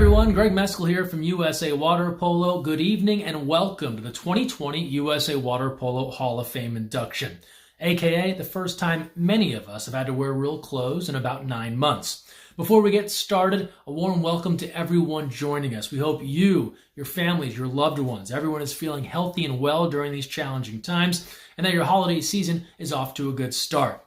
everyone, Greg Meskel here from USA Water Polo. Good evening and welcome to the 2020 USA Water Polo Hall of Fame induction, aka the first time many of us have had to wear real clothes in about 9 months. Before we get started, a warm welcome to everyone joining us. We hope you, your families, your loved ones, everyone is feeling healthy and well during these challenging times, and that your holiday season is off to a good start.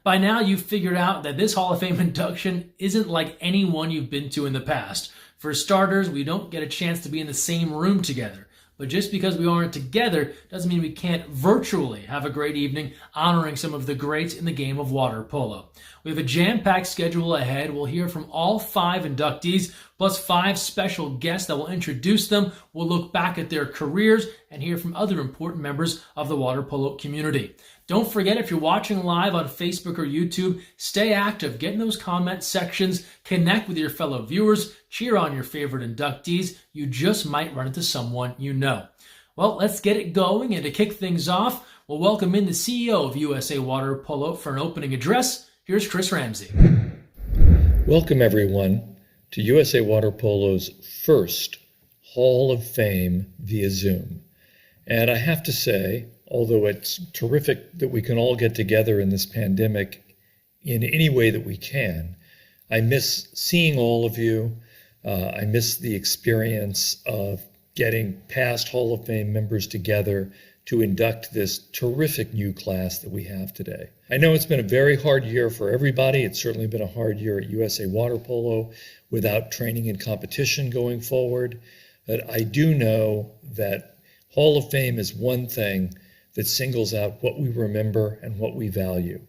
By now, you've figured out that this Hall of Fame induction isn't like any one you've been to in the past. For starters, we don't get a chance to be in the same room together. But just because we aren't together doesn't mean we can't virtually have a great evening honoring some of the greats in the game of water polo. We have a jam-packed schedule ahead. We'll hear from all 5 inductees, plus 5 special guests that will introduce them. We'll look back at their careers and hear from other important members of the water polo community. Don't forget, if you're watching live on Facebook or YouTube, stay active, get in those comment sections, connect with your fellow viewers, cheer on your favorite inductees. You just might run into someone you know. Well, let's get it going, and to kick things off, we'll welcome in the CEO of USA Water Polo for an opening address. Here's Chris Ramsey. Welcome, everyone, to USA Water Polo's first Hall of Fame via Zoom. And I have to say, although it's terrific that we can all get together in this pandemic in any way that we can, I miss seeing all of you. I miss the experience of getting past Hall of Fame members together to induct this terrific new class that we have today. I know it's been a very hard year for everybody. It's certainly been a hard year at USA Water Polo without training and competition going forward. But I do know that Hall of Fame is one thing that singles out what we remember and what we value.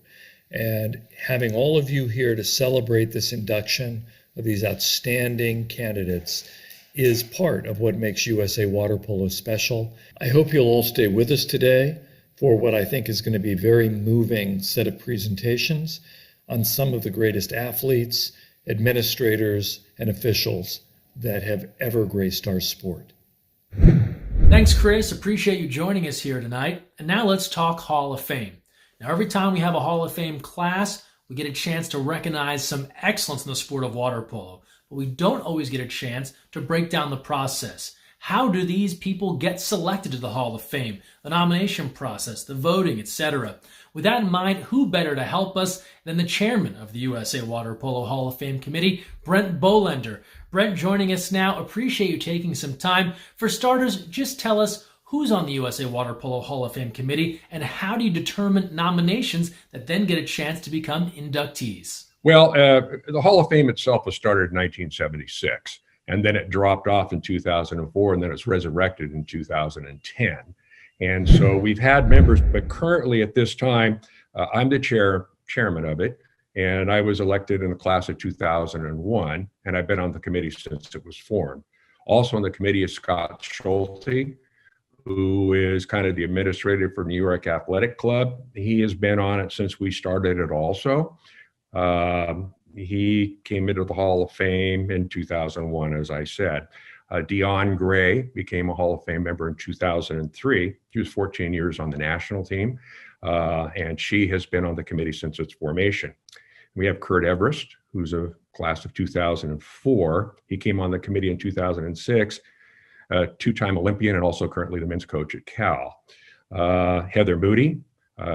And having all of you here to celebrate this induction of these outstanding candidates is part of what makes USA Water Polo special. I hope you'll all stay with us today for what I think is going to be a very moving set of presentations on some of the greatest athletes, administrators, and officials that have ever graced our sport. Thanks, Chris. Appreciate you joining us here tonight. And now let's talk Hall of Fame. Now, every time we have a Hall of Fame class, we get a chance to recognize some excellence in the sport of water polo, but we don't always get a chance to break down the process. How do these people get selected to the Hall of Fame, the nomination process, the voting, etc.? With that in mind, who better to help us than the chairman of the USA Water Polo Hall of Fame Committee, Brent Bolender. Brent joining us now. Appreciate you taking some time. For starters, just tell us who's on the USA Water Polo Hall of Fame Committee and how do you determine nominations that then get a chance to become inductees? Well, the Hall of Fame itself was started in 1976, and then it dropped off in 2004, and then it's resurrected in 2010. And so we've had members, but currently at this time, I'm the chairman of it, and I was elected in the class of 2001, and I've been on the committee since it was formed. Also on the committee is Scott Schulte, who is kind of the administrator for New York Athletic Club. He has been on it since we started it also. He came into the Hall of Fame in 2001, as I said. Dion Gray became a Hall of Fame member in 2003. She was 14 years on the national team, and she has been on the committee since its formation. We have Kurt Everest, who's a class of 2004. He came on the committee in 2006, two-time Olympian and also currently the men's coach at Cal. Heather Moody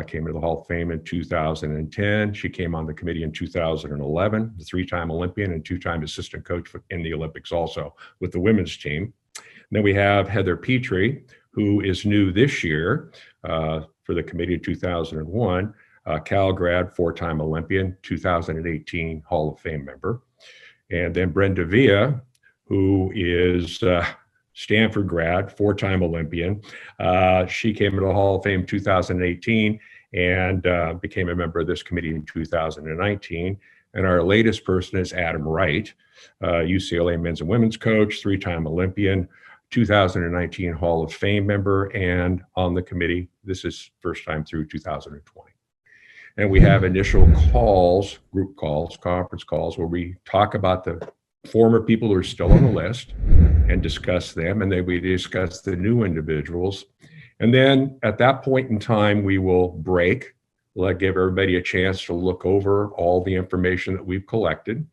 came into the Hall of Fame in 2010. She came on the committee in 2011, the 3-time Olympian and 2-time assistant coach in the Olympics also with the women's team. And then we have Heather Petrie, who is new this year for the committee in 2001. Cal grad, 4-time Olympian, 2018 Hall of Fame member. And then Brenda Villa, who is Stanford grad, 4-time Olympian. She came into the Hall of Fame 2018 and became a member of this committee in 2019. And our latest person is Adam Wright, UCLA men's and women's coach, 3-time Olympian, 2019 Hall of Fame member, and on the committee. This is first time through 2020. And we have initial calls, group calls, conference calls, where we talk about the former people who are still on the list and discuss them, and then we discuss the new individuals. And then at that point in time, we will break, give everybody a chance to look over all the information that we've collected.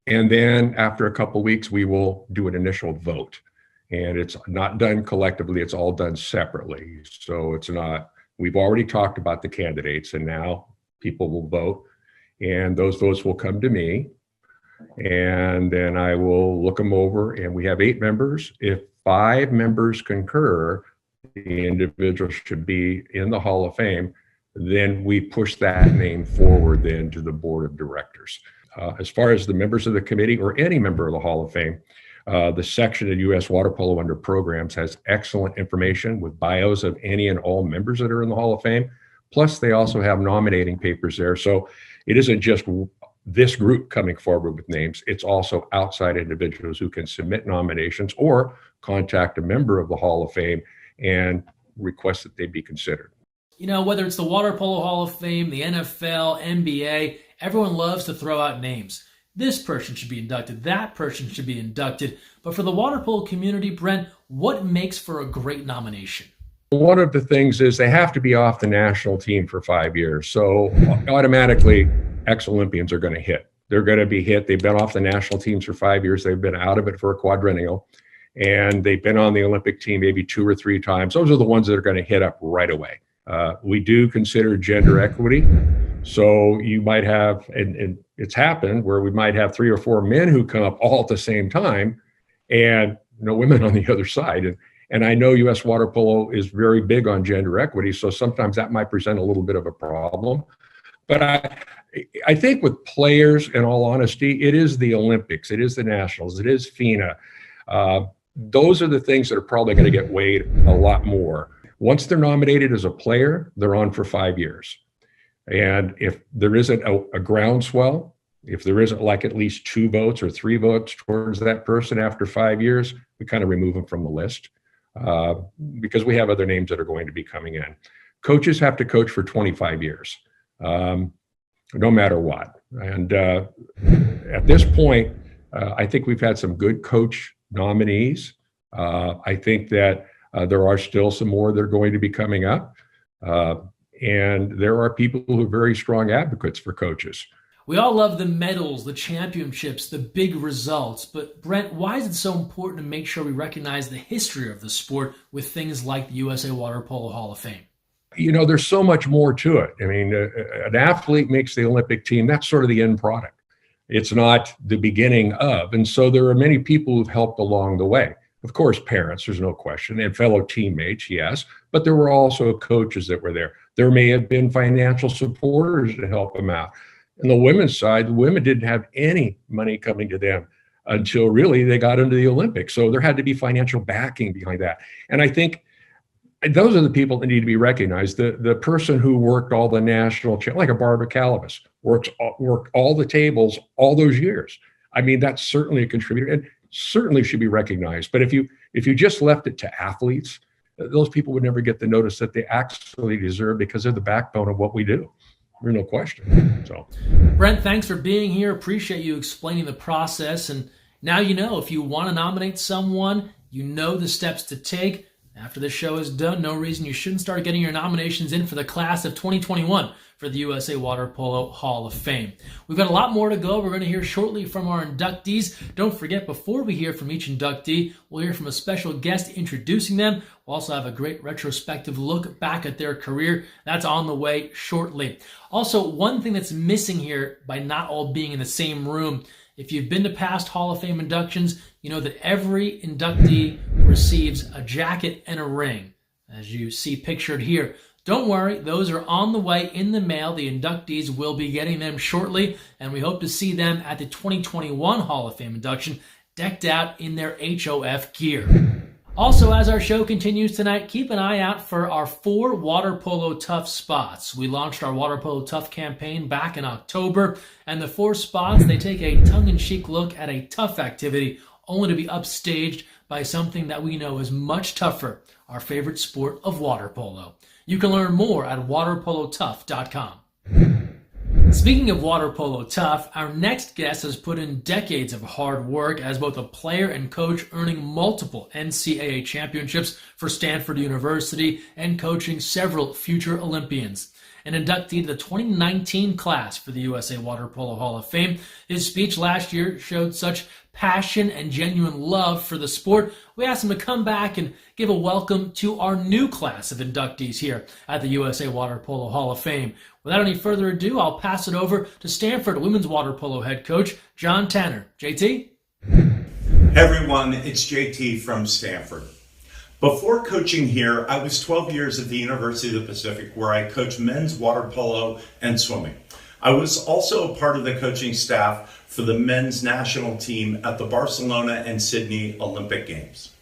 And then after a couple of weeks, we will do an initial vote. And it's not done collectively, it's all done separately. So it's not, we've already talked about the candidates, and now people will vote. And those votes will come to me. And then I will look them over, and we have 8 members. If 5 members concur the individual should be in the Hall of Fame, then we push that name forward then to the board of directors. As far as the members of the committee or any member of the Hall of Fame, the section in U.S. Water Polo under programs has excellent information with bios of any and all members that are in the Hall of Fame. Plus, they also have nominating papers there. So it isn't just this group coming forward with names. It's also outside individuals who can submit nominations or contact a member of the Hall of Fame and request that they be considered. You know, whether it's the Water Polo Hall of Fame, the NFL, NBA, everyone loves to throw out names. This person should be inducted, that person should be inducted. But for the water polo community, Brent, what makes for a great nomination? One of the things is they have to be off the national team for 5 years. So automatically, ex-Olympians are going to hit. They're going to be hit. They've been off the national teams for 5 years. They've been out of it for a quadrennial. And they've been on the Olympic team maybe 2 or 3 times. Those are the ones that are going to hit up right away. We do consider gender equity. So you might have, and it's happened where we might have 3 or 4 men who come up all at the same time and no women on the other side. And I know U.S. Water Polo is very big on gender equity, so sometimes that might present a little bit of a problem. But I think with players, in all honesty, it is the Olympics, it is the Nationals, it is FINA. Those are the things that are probably going to get weighed a lot more. Once they're nominated as a player, they're on for 5 years. And if there isn't a groundswell, if there isn't like at least 2 votes or 3 votes towards that person after 5 years, we kind of remove them from the list because we have other names that are going to be coming in. Coaches have to coach for 25 years, no matter what. And at this point, I think we've had some good coach nominees. I think that there are still some more that are going to be coming up. And there are people who are very strong advocates for coaches. We all love the medals, the championships, the big results. But Brent, why is it so important to make sure we recognize the history of the sport with things like the USA Water Polo Hall of Fame? You know, there's so much more to it. I mean, an athlete makes the Olympic team. That's sort of the end product. It's not the beginning of. And so there are many people who've helped along the way. Of course, parents, there's no question, and fellow teammates, yes, but there were also coaches that were there. There may have been financial supporters to help them out. On the women's side, the women didn't have any money coming to them until really they got into the Olympics. So there had to be financial backing behind that. And I think those are the people that need to be recognized. The person who worked all the national, like a Barbara Calabas, worked all the tables all those years. I mean, that's certainly a contributor and certainly should be recognized. But if you just left it to athletes, those people would never get the notice that they actually deserve because they're the backbone of what we do. There's no question. So, Brent, thanks for being here. Appreciate you explaining the process. And now you know, if you want to nominate someone, you know the steps to take. After this show is done, no reason you shouldn't start getting your nominations in for the class of 2021 for the USA Water Polo Hall of Fame. We've got a lot more to go. We're going to hear shortly from our inductees. Don't forget, before we hear from each inductee, we'll hear from a special guest introducing them. We'll also have a great retrospective look back at their career. That's on the way shortly. Also, one thing that's missing here by not all being in the same room, if you've been to past Hall of Fame inductions, you know that every inductee receives a jacket and a ring, as you see pictured here. Don't worry, those are on the way in the mail. The inductees will be getting them shortly, and we hope to see them at the 2021 Hall of Fame induction, decked out in their HOF gear. Also, as our show continues tonight, keep an eye out for our 4 Water Polo Tough spots. We launched our Water Polo Tough campaign back in October, and the 4 spots, they take a tongue-in-cheek look at a tough activity, only to be upstaged by something that we know is much tougher, our favorite sport of water polo. You can learn more at waterpolotough.com. Speaking of water polo tough, our next guest has put in decades of hard work as both a player and coach, earning multiple NCAA championships for Stanford University and coaching several future Olympians. an inductee to the 2019 class for the USA Water Polo Hall of Fame. His speech last year showed such passion and genuine love for the sport. We asked him to come back and give a welcome to our new class of inductees here at the USA Water Polo Hall of Fame. Without any further ado, I'll pass it over to Stanford women's water polo head coach John Tanner. JT? Hey everyone, it's JT from Stanford. Before coaching here, I was 12 years at the University of the Pacific where I coached men's water polo and swimming. I was also a part of the coaching staff for the men's national team at the Barcelona and Sydney Olympic Games.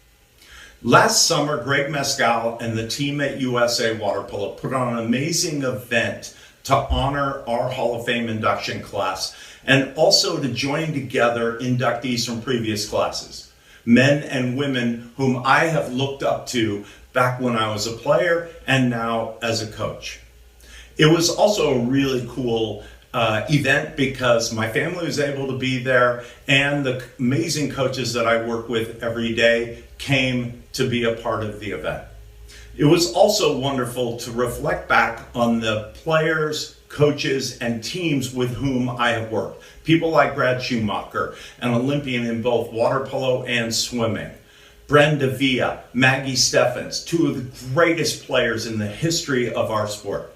Last summer, Greg Mescal and the team at USA Water Polo put on an amazing event to honor our Hall of Fame induction class and also to join together inductees from previous classes, men and women whom I have looked up to back when I was a player and now as a coach. It was also a really cool event because my family was able to be there and the amazing coaches that I work with every day came to be a part of the event. It was also wonderful to reflect back on the players, coaches, and teams with whom I have worked. People like Brad Schumacher, an Olympian in both water polo and swimming. Brenda Villa, Maggie Steffens, two of the greatest players in the history of our sport.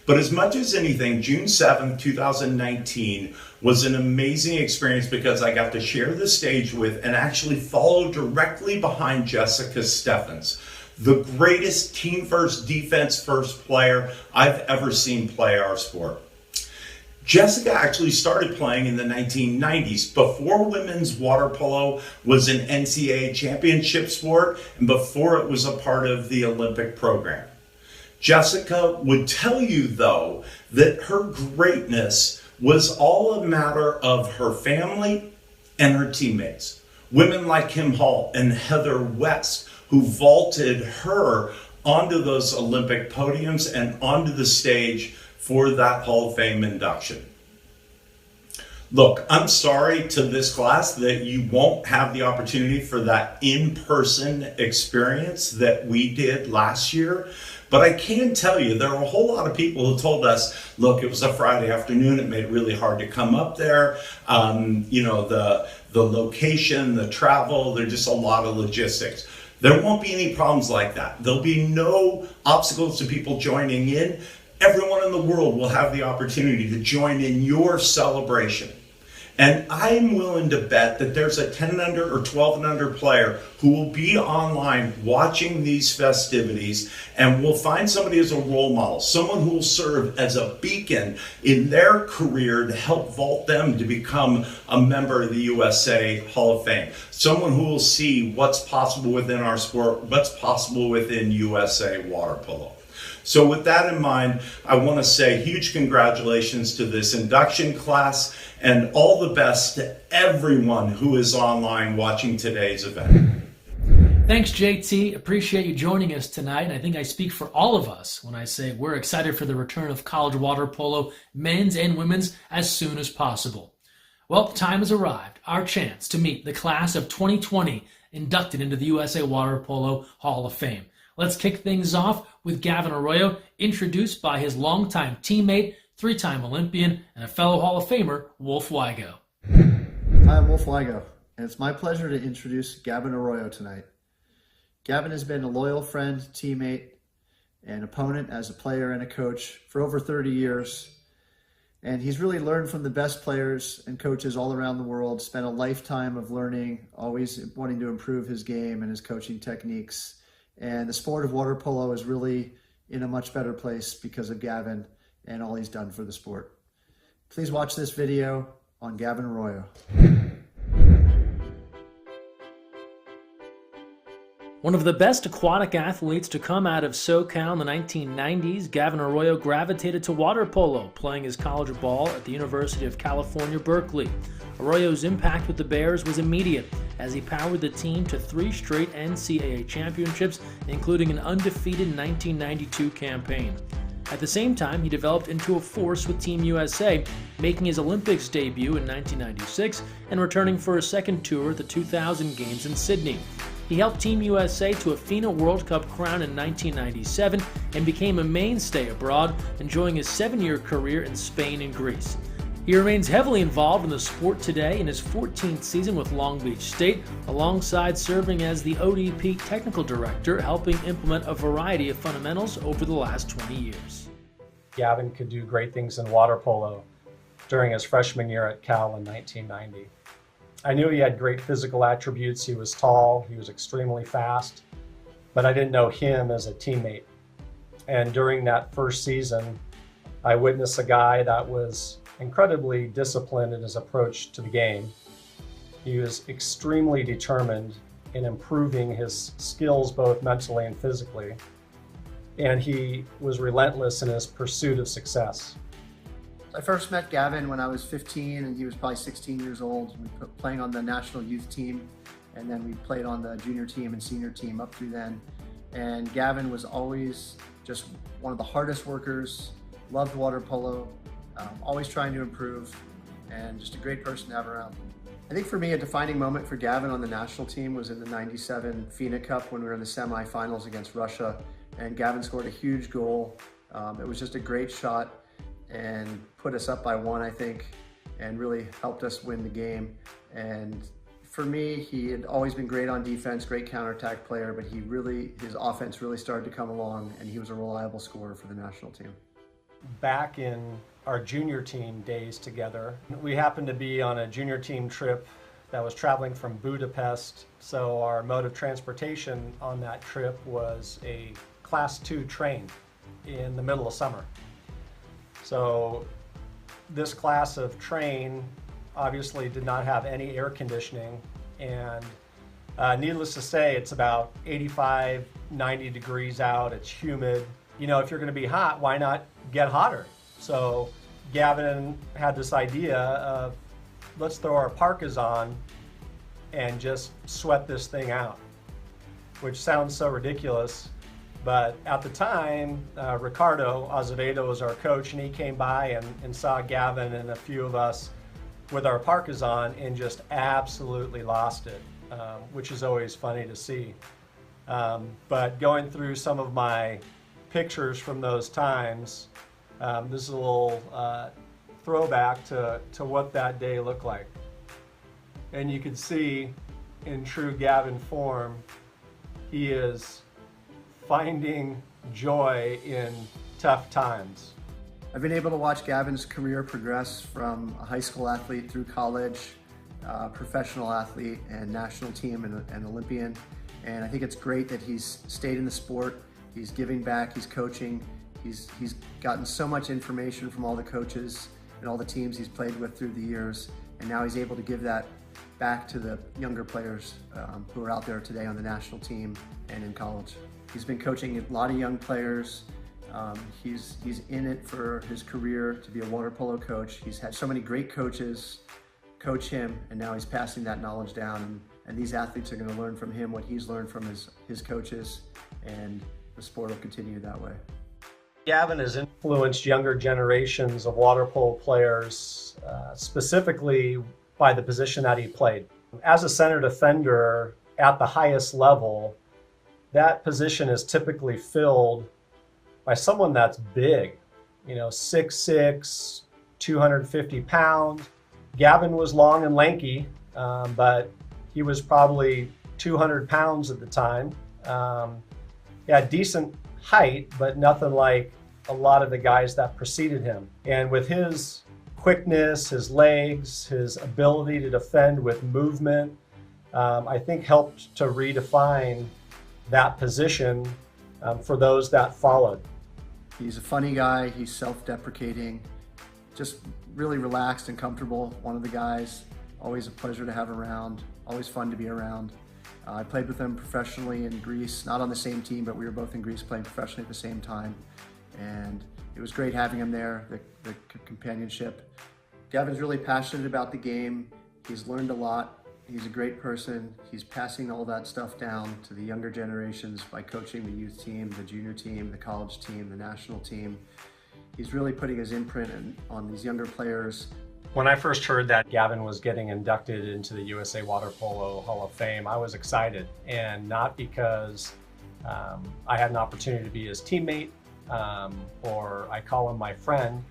But as much as anything, June 7th, 2019 was an amazing experience because I got to share the stage with and actually follow directly behind Jessica Steffens, the greatest team first, defense first player I've ever seen play our sport. Jessica actually started playing in the 1990s, before women's water polo was an NCAA championship sport and before it was a part of the Olympic program. Jessica would tell you, though, that her greatness was all a matter of her family and her teammates. Women like Kim Hall and Heather West, who vaulted her onto those Olympic podiums and onto the stage for that Hall of Fame induction. Look, I'm sorry to this class that you won't have the opportunity for that in-person experience that we did last year. But I can tell you, there are a whole lot of people who told us, look, it was a Friday afternoon, it made it really hard to come up there. The location, the travel, there's just a lot of logistics. There won't be any problems like that. There'll be no obstacles to people joining in. Everyone in the world will have the opportunity to join in your celebration. And I'm willing to bet that there's a 10 and under or 12 and under player who will be online watching these festivities and will find somebody as a role model, someone who will serve as a beacon in their career to help vault them to become a member of the USA Hall of Fame, someone who will see what's possible within our sport, what's possible within USA Water Polo. So with that in mind, I want to say huge congratulations to this induction class and all the best to everyone who is online watching today's event. Thanks, JT. Appreciate you joining us tonight. And I think I speak for all of us when I say we're excited for the return of college water polo, men's and women's, as soon as possible. Well, time has arrived, our chance to meet the class of 2020 inducted into the USA Water Polo Hall of Fame. Let's kick things off with Gavin Arroyo, introduced by his longtime teammate, three-time Olympian, and a fellow Hall of Famer, Wolf Weigo. Hi, I'm Wolf Weigo, and it's my pleasure to introduce Gavin Arroyo tonight. Gavin has been a loyal friend, teammate, and opponent as a player and a coach for over 30 years. And he's really learned from the best players and coaches all around the world, spent a lifetime of learning, always wanting to improve his game and his coaching techniques. And the sport of water polo is really in a much better place because of Gavin and all he's done for the sport. Please watch this video on Gavin Arroyo. One of the best aquatic athletes to come out of SoCal in the 1990s, Gavin Arroyo gravitated to water polo, playing his college ball at the University of California, Berkeley. Arroyo's impact with the Bears was immediate, as he powered the team to 3 straight NCAA championships, including an undefeated 1992 campaign. At the same time, he developed into a force with Team USA, making his Olympics debut in 1996 and returning for a second tour at the 2000 Games in Sydney. He helped Team USA to a FINA World Cup crown in 1997 and became a mainstay abroad, enjoying his 7-year career in Spain and Greece. He remains heavily involved in the sport today in his 14th season with Long Beach State, alongside serving as the ODP Technical Director, helping implement a variety of fundamentals over the last 20 years. Gavin could do great things in water polo during his freshman year at Cal in 1990. I knew he had great physical attributes. He was tall, he was extremely fast, but I didn't know him as a teammate. And during that first season, I witnessed a guy that was incredibly disciplined in his approach to the game. He was extremely determined in improving his skills both mentally and physically, and he was relentless in his pursuit of success. I first met Gavin when I was 15 and he was probably 16 years old. We were playing on the national youth team, and then we played on the junior team and senior team up through then. And Gavin was always just one of the hardest workers, loved water polo, always trying to improve, and just a great person to have around. I think for me, a defining moment for Gavin on the national team was in the '97 FINA Cup when we were in the semifinals against Russia, and Gavin scored a huge goal. It was just a great shot and put us up by 1, I think, and really helped us win the game. And for me, he had always been great on defense, great counterattack player, but his offense really started to come along, and he was a reliable scorer for the national team. Back in our junior team days together, we happened to be on a junior team trip that was traveling from Budapest. So our mode of transportation on that trip was a Class 2 train in the middle of summer. So this class of train obviously did not have any air conditioning, and needless to say, it's about 85, 90 degrees out, it's humid. You know, if you're gonna be hot, why not get hotter? So Gavin had this idea of, let's throw our parkas on and just sweat this thing out, which sounds so ridiculous. But at the time, Ricardo Azevedo was our coach, and he came by and saw Gavin and a few of us with our parkas on and just absolutely lost it, which is always funny to see. But going through some of my pictures from those times, this is a little throwback to what that day looked like. And you can see in true Gavin form, he is finding joy in tough times. I've been able to watch Gavin's career progress from a high school athlete through college, professional athlete and national team and Olympian. And I think it's great that he's stayed in the sport, he's giving back, he's coaching, he's gotten so much information from all the coaches and all the teams he's played with through the years. And now he's able to give that back to the younger players who are out there today on the national team and in college. He's been coaching a lot of young players. He's in it for his career to be a water polo coach. He's had so many great coaches coach him, and now he's passing that knowledge down. And these athletes are going to learn from him what he's learned from his coaches, and the sport will continue that way. Gavin has influenced younger generations of water polo players, specifically by the position that he played. As a center defender at the highest level, that position is typically filled by someone that's big, 6'6", 250 pounds. Gavin was long and lanky, but he was probably 200 pounds at the time. He had decent height, but nothing like a lot of the guys that preceded him. And with his quickness, his legs, his ability to defend with movement, I think helped to redefine that position for those that followed. He's a funny guy, he's self-deprecating, just really relaxed and comfortable. One of the guys, always a pleasure to have around, always fun to be around. I played with him professionally in Greece, not on the same team, but we were both in Greece playing professionally at the same time. And it was great having him there, the companionship. Gavin's really passionate about the game. He's learned a lot. He's a great person. He's passing all that stuff down to the younger generations by coaching the youth team, the junior team, the college team, the national team. He's really putting his imprint on these younger players, When I first heard that Gavin was getting inducted into the USA Water Polo Hall of Fame, I was excited, and not because I had an opportunity to be his teammate or I call him my friend,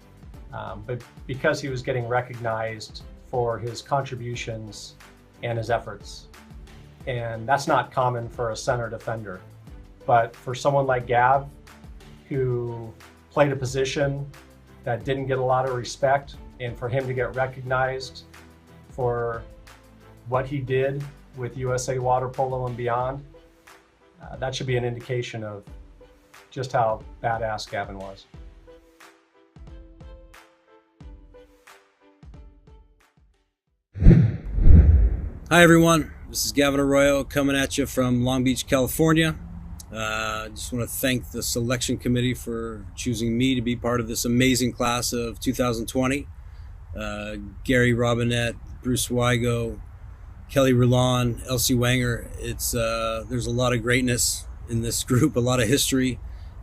but because he was getting recognized for his contributions and his efforts. And that's not common for a center defender. But for someone like Gav, who played a position that didn't get a lot of respect, and for him to get recognized for what he did with USA Water Polo and beyond, that should be an indication of just how badass Gavin was. Hi everyone, this is Gavin Arroyo coming at you from Long Beach, California. Just want to thank the selection committee for choosing me to be part of this amazing class of 2020. Gary Robinette, Bruce Weigo, Kelly Rulon, Elsie Wanger. There's a lot of greatness in this group, a lot of history.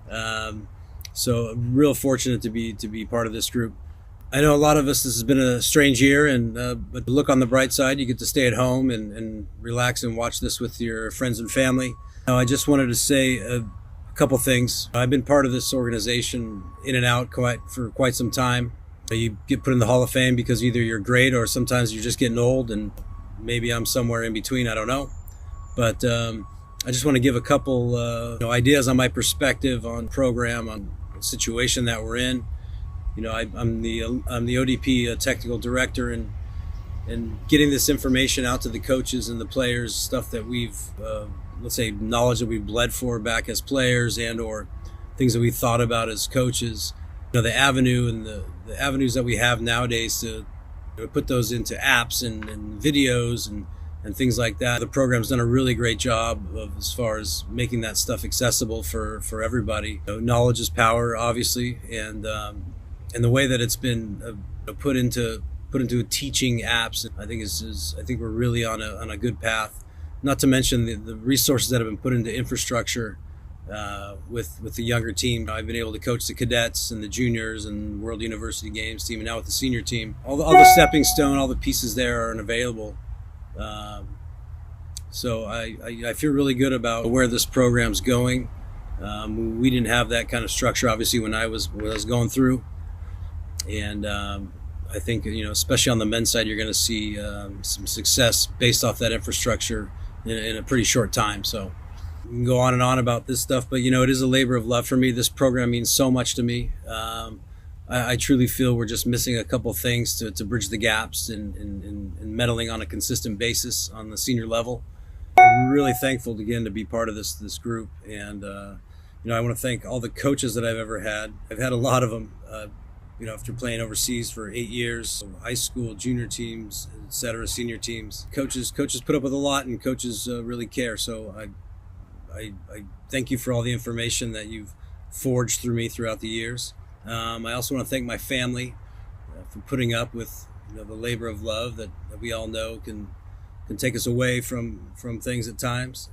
So I'm real fortunate to be part of this group. I know a lot of us, this has been a strange year, but look on the bright side, you get to stay at home and relax and watch this with your friends and family. I just wanted to say a couple things. I've been part of this organization in and out for quite some time. You get put in the Hall of Fame because either you're great or sometimes you're just getting old, and maybe I'm somewhere in between, I don't know. But I just want to give a couple ideas on my perspective on program, on the situation that we're in. I'm the ODP technical director, and getting this information out to the coaches and the players, stuff that we've, let's say, knowledge that we've bled for back as players and or things that we thought about as coaches. The avenue and the avenues that we have nowadays to put those into apps and videos and things like that. The program's done a really great job of as far as making that stuff accessible for everybody. Knowledge is power, obviously, and the way that it's been put into teaching apps, I think we're really on a good path. Not to mention the resources that have been put into infrastructure with the younger team. I've been able to coach the cadets and the juniors and World University Games team, and now with the senior team. All the stepping stone, all the pieces there are available. So I feel really good about where this program's going. We didn't have that kind of structure, obviously, when I was going through. And I think, especially on the men's side, you're going to see some success based off that infrastructure in a pretty short time. So we can go on and on about this stuff, but it is a labor of love for me. This program means so much to me. I truly feel we're just missing a couple things to bridge the gaps and meddling on a consistent basis on the senior level. I'm really thankful again to be part of this group, and I want to thank all the coaches that I've ever had. I've had a lot of them. After playing overseas for 8 years, high school, junior teams, etc., senior teams, coaches put up with a lot, and coaches really care. So I thank you for all the information that you've forged through me throughout the years. I also want to thank my family for putting up with the labor of love that we all know can take us away from things at times.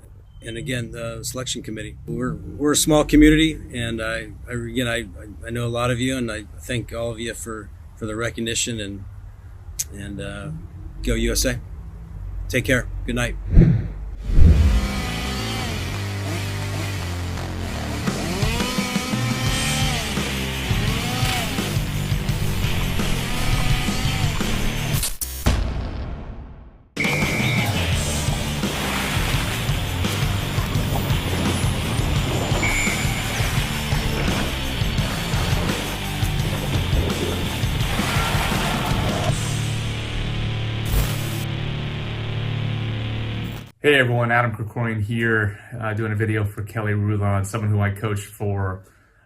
And again, the selection committee. We're a small community, and I know a lot of you, and I thank all of you for the recognition, and go USA. Take care. Good night. Hey everyone, Adam Krikorian here, doing a video for Kelly Rulon, someone who I coached for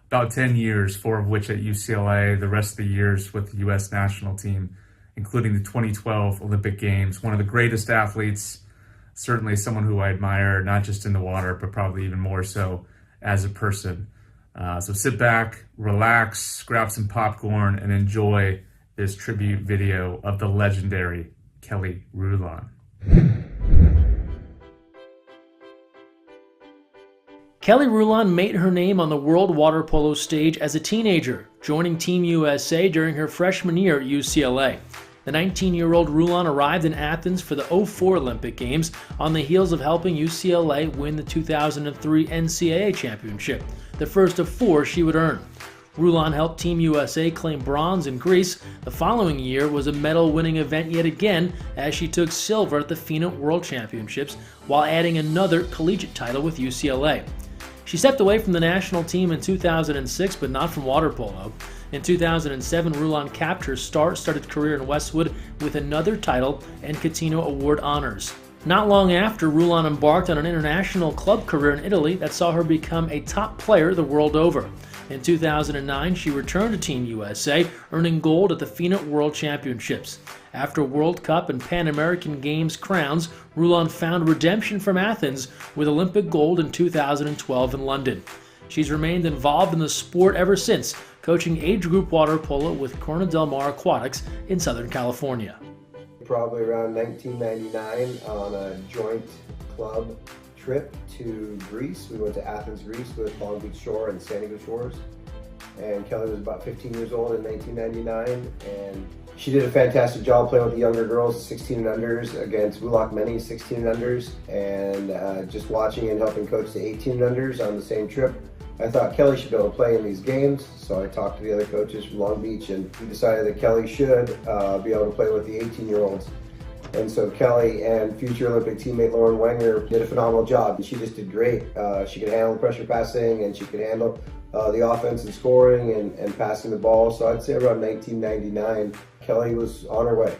about 10 years, 4 of which at UCLA, the rest of the years with the U.S. national team, including the 2012 Olympic Games. One of the greatest athletes, certainly someone who I admire, not just in the water, but probably even more so as a person. So sit back, relax, grab some popcorn, and enjoy this tribute video of the legendary Kelly Rulon. Kelly Rulon made her name on the world water polo stage as a teenager, joining Team USA during her freshman year at UCLA. The 19-year-old Rulon arrived in Athens for the 2004 Olympic Games on the heels of helping UCLA win the 2003 NCAA championship, the first of 4 she would earn. Rulon helped Team USA claim bronze in Greece. The following year was a medal-winning event yet again as she took silver at the FINA World Championships while adding another collegiate title with UCLA. She stepped away from the national team in 2006, but not from water polo. In 2007, Rulon capped her star-studded career in Westwood with another title and Catino Award honors. Not long after, Rulon embarked on an international club career in Italy that saw her become a top player the world over. In 2009, she returned to Team USA, earning gold at the FINA World Championships. After World Cup and Pan American Games crowns, Rulon found redemption from Athens with Olympic gold in 2012 in London. She's remained involved in the sport ever since, coaching age group water polo with Corona Del Mar Aquatics in Southern California. Probably around 1999 on a joint club trip to Greece. We went to Athens, Greece with Long Beach Shore and San Diego Shores. And Kelly was about 15 years old in 1999, and she did a fantastic job playing with the younger girls, 16 and unders, against Wulak Many 16 and unders, and just watching and helping coach the 18 and unders on the same trip. I thought Kelly should be able to play in these games, so I talked to the other coaches from Long Beach, and we decided that Kelly should be able to play with the 18-year-olds. And so Kelly and future Olympic teammate Lauren Wenger did a phenomenal job. And she just did great. She could handle pressure passing, and she could handle the offense and scoring and passing the ball. So I'd say around 1999, Kelly was on her way.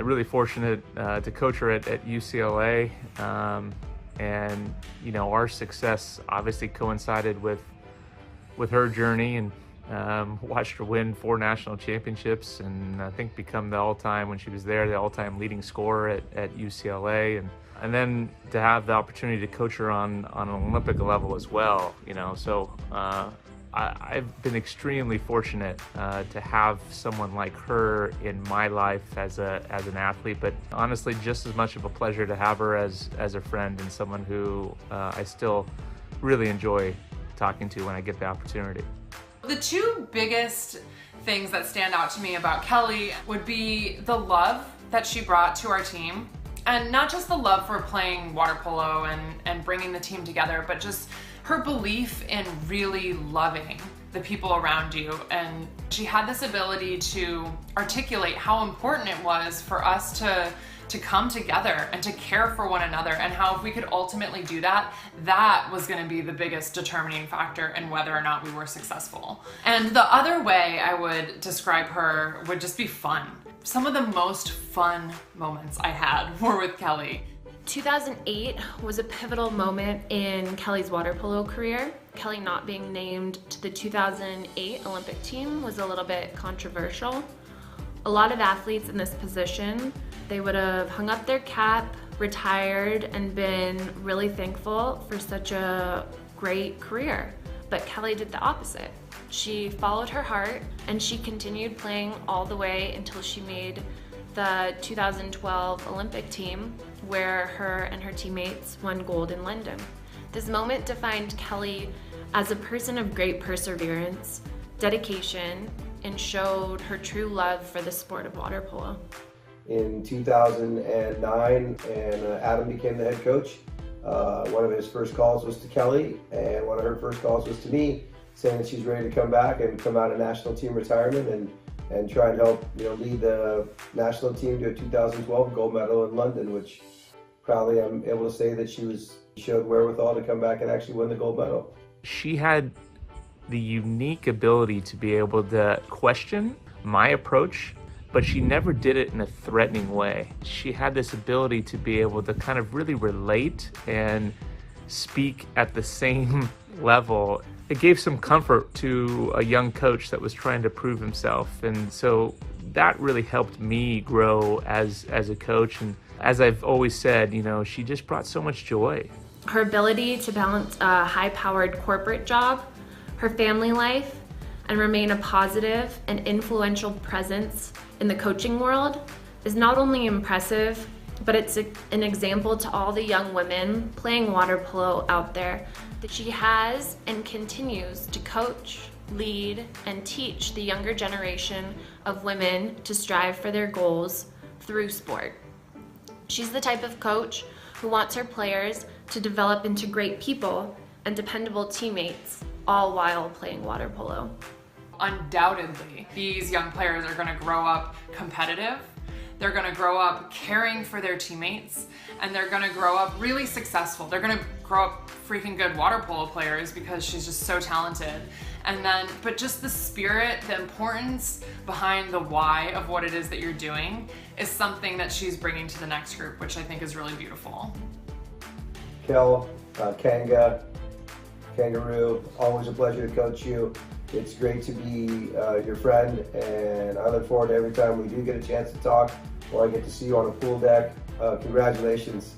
Really fortunate to coach her at UCLA. And you know, our success obviously coincided with her journey, and watched her win 4 national championships, and I think become the all-time, when she was there, the all-time leading scorer at UCLA, and then to have the opportunity to coach her on an Olympic level as well. You know, so I've been extremely fortunate to have someone like her in my life as an athlete, but honestly, just as much of a pleasure to have her as a friend and someone who I still really enjoy talking to when I get the opportunity. The 2 biggest things that stand out to me about Kelly would be the love that she brought to our team, and not just the love for playing water polo and bringing the team together, but just her belief in really loving the people around you. And she had this ability to articulate how important it was for us to come together and to care for one another, and how if we could ultimately do that, that was going to be the biggest determining factor in whether or not we were successful. And the other way I would describe her would just be fun. Some of the most fun moments I had were with Kelly. 2008 was a pivotal moment in Kelly's water polo career. Kelly not being named to the 2008 Olympic team was a little bit controversial. A lot of athletes in this position, they would have hung up their cap, retired, and been really thankful for such a great career. But Kelly did the opposite. She followed her heart, and she continued playing all the way until she made the 2012 Olympic team, where her and her teammates won gold in London. This moment defined Kelly as a person of great perseverance, dedication, and showed her true love for the sport of water polo. In 2009, and Adam became the head coach, one of his first calls was to Kelly, and one of her first calls was to me, saying that she's ready to come back and come out of national team retirement and try and help, lead the national team to a 2012 gold medal in London, which proudly I'm able to say that she showed wherewithal to come back and actually win the gold medal. She had the unique ability to be able to question my approach, but she never did it in a threatening way. She had this ability to be able to kind of really relate and speak at the same level. It gave some comfort to a young coach that was trying to prove himself, and so that really helped me grow as a coach. And as I've always said, she just brought so much joy. Her ability to balance a high-powered corporate job, her family life, and remain a positive and influential presence in the coaching world is not only impressive, but it's an example to all the young women playing water polo out there that she has and continues to coach, lead, and teach the younger generation of women to strive for their goals through sport. She's the type of coach who wants her players to develop into great people and dependable teammates, all while playing water polo. Undoubtedly, these young players are going to grow up competitive. They're going to grow up caring for their teammates, and they're going to grow up really successful. They're going to grow up freaking good water polo players because she's just so talented. And then, but just the spirit, the importance behind the why of what it is that you're doing is something that she's bringing to the next group, which I think is really beautiful. Kel, Kangaroo, always a pleasure to coach you. It's great to be your friend, and I look forward to every time we do get a chance to talk or I get to see you on a pool deck. Congratulations.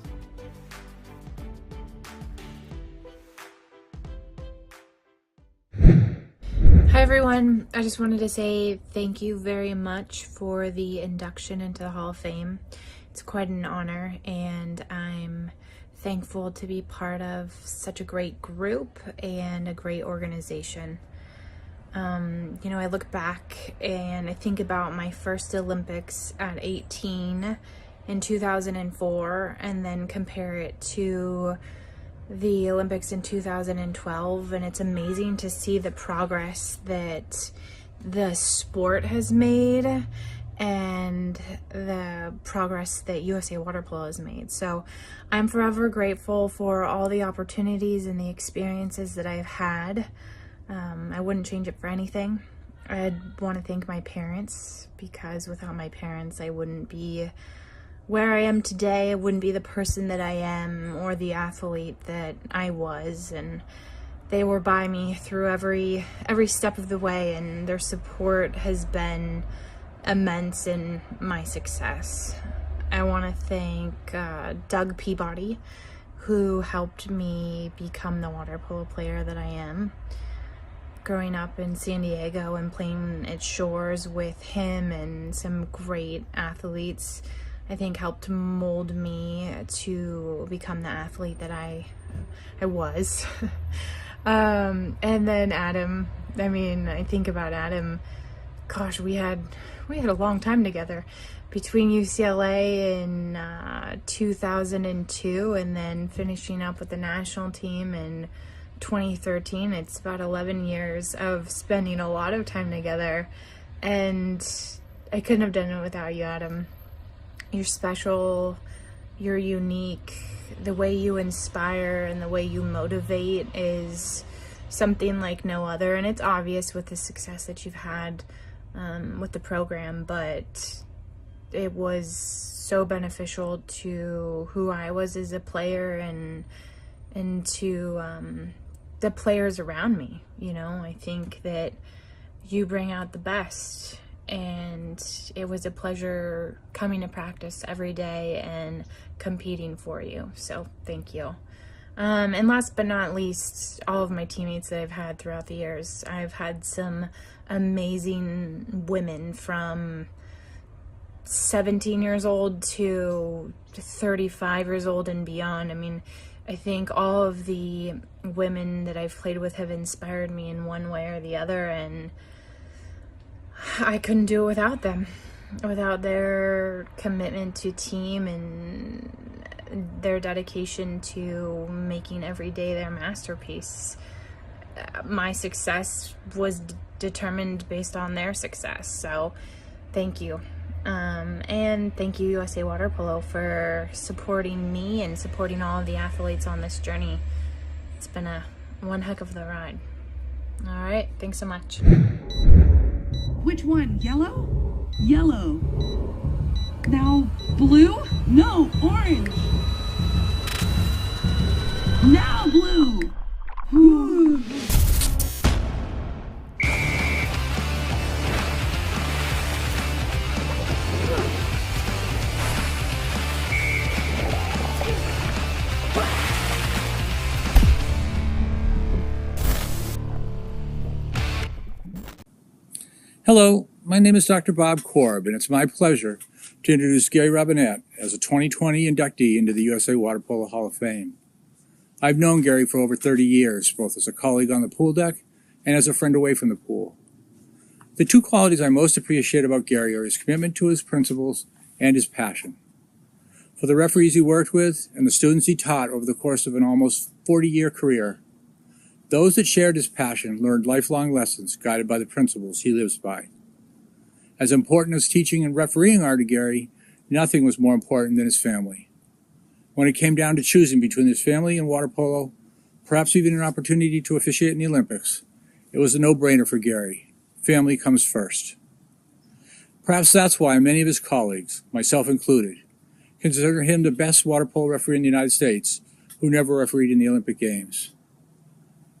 Hi everyone, I just wanted to say thank you very much for the induction into the Hall of Fame. It's quite an honor, and I'm thankful to be part of such a great group and a great organization. You know, I look back and I think about my first Olympics at 18 in 2004 and then compare it to the Olympics in 2012, and it's amazing to see the progress that the sport has made and the progress that USA Water Polo has made. So I'm forever grateful for all the opportunities and the experiences that I've had. I wouldn't change it for anything. I'd want to thank my parents, because without my parents I wouldn't be where I am today. I wouldn't be the person that I am or the athlete that I was, and they were by me through every step of the way, and their support has been immense in my success. I want to thank Doug Peabody, who helped me become the water polo player that I am. Growing up in San Diego and playing at Shores with him and some great athletes, I think helped mold me to become the athlete that I was. And then Adam, I mean, I think about Adam, gosh, we had a long time together between UCLA in 2002 and then finishing up with the national team in 2013. It's about 11 years of spending a lot of time together, and I couldn't have done it without you, Adam. You're special, you're unique. The way you inspire and the way you motivate is something like no other, and it's obvious with the success that you've had with the program, but it was so beneficial to who I was as a player and to the players around me. You know, I think that you bring out the best, and it was a pleasure coming to practice every day and competing for you. So thank you. And last but not least, all of my teammates that I've had throughout the years. I've had some amazing women from 17 years old to 35 years old and beyond. I mean, I think all of the women that I've played with have inspired me in one way or the other, and I couldn't do it without them, without their commitment to team and their dedication to making every day their masterpiece. My success was determined based on their success, so thank you. And thank you, USA Water Polo, for supporting me and supporting all of the athletes on this journey. It's been one heck of the ride. All right, thanks so much. Which one? Yellow? Yellow. Now blue? No, orange. Now blue. Ooh. Hello, my name is Dr. Bob Korb, and it's my pleasure to introduce Gary Robinette as a 2020 inductee into the USA Water Polo Hall of Fame. I've known Gary for over 30 years, both as a colleague on the pool deck and as a friend away from the pool. The two qualities I most appreciate about Gary are his commitment to his principles and his passion. For the referees he worked with and the students he taught over the course of an almost 40-year career, those that shared his passion learned lifelong lessons guided by the principles he lives by. As important as teaching and refereeing are to Gary, nothing was more important than his family. When it came down to choosing between his family and water polo, perhaps even an opportunity to officiate in the Olympics, it was a no-brainer for Gary. Family comes first. Perhaps that's why many of his colleagues, myself included, consider him the best water polo referee in the United States who never refereed in the Olympic Games.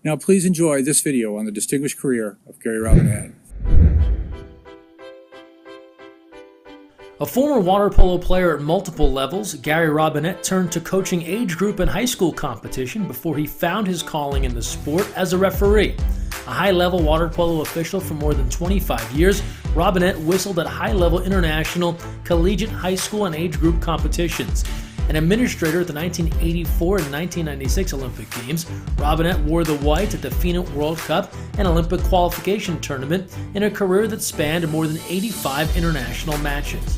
Now please enjoy this video on the distinguished career of Gary Robinette. A former water polo player at multiple levels, Gary Robinette turned to coaching age group and high school competition before he found his calling in the sport as a referee. A high-level water polo official for more than 25 years, Robinette whistled at high-level international, collegiate, high school, and age group competitions. An administrator at the 1984 and 1996 Olympic Games, Robinette wore the white at the FINA World Cup and Olympic qualification tournament in a career that spanned more than 85 international matches.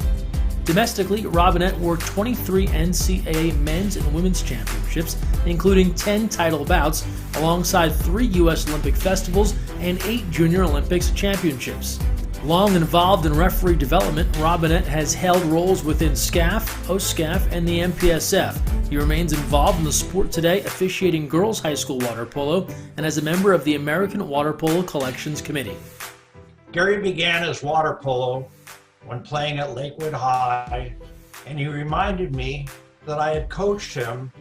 Domestically, Robinette wore 23 NCAA men's and women's championships, including 10 title bouts, alongside 3 U.S. Olympic festivals and 8 Junior Olympics championships. Long involved in referee development, Robinette has held roles within SCAF, OSCAF, and the MPSF. He remains involved in the sport today, officiating girls high school water polo, and as a member of the American Water Polo Collections Committee. Gary began his water polo when playing at Lakewood High, and he reminded me that I had coached him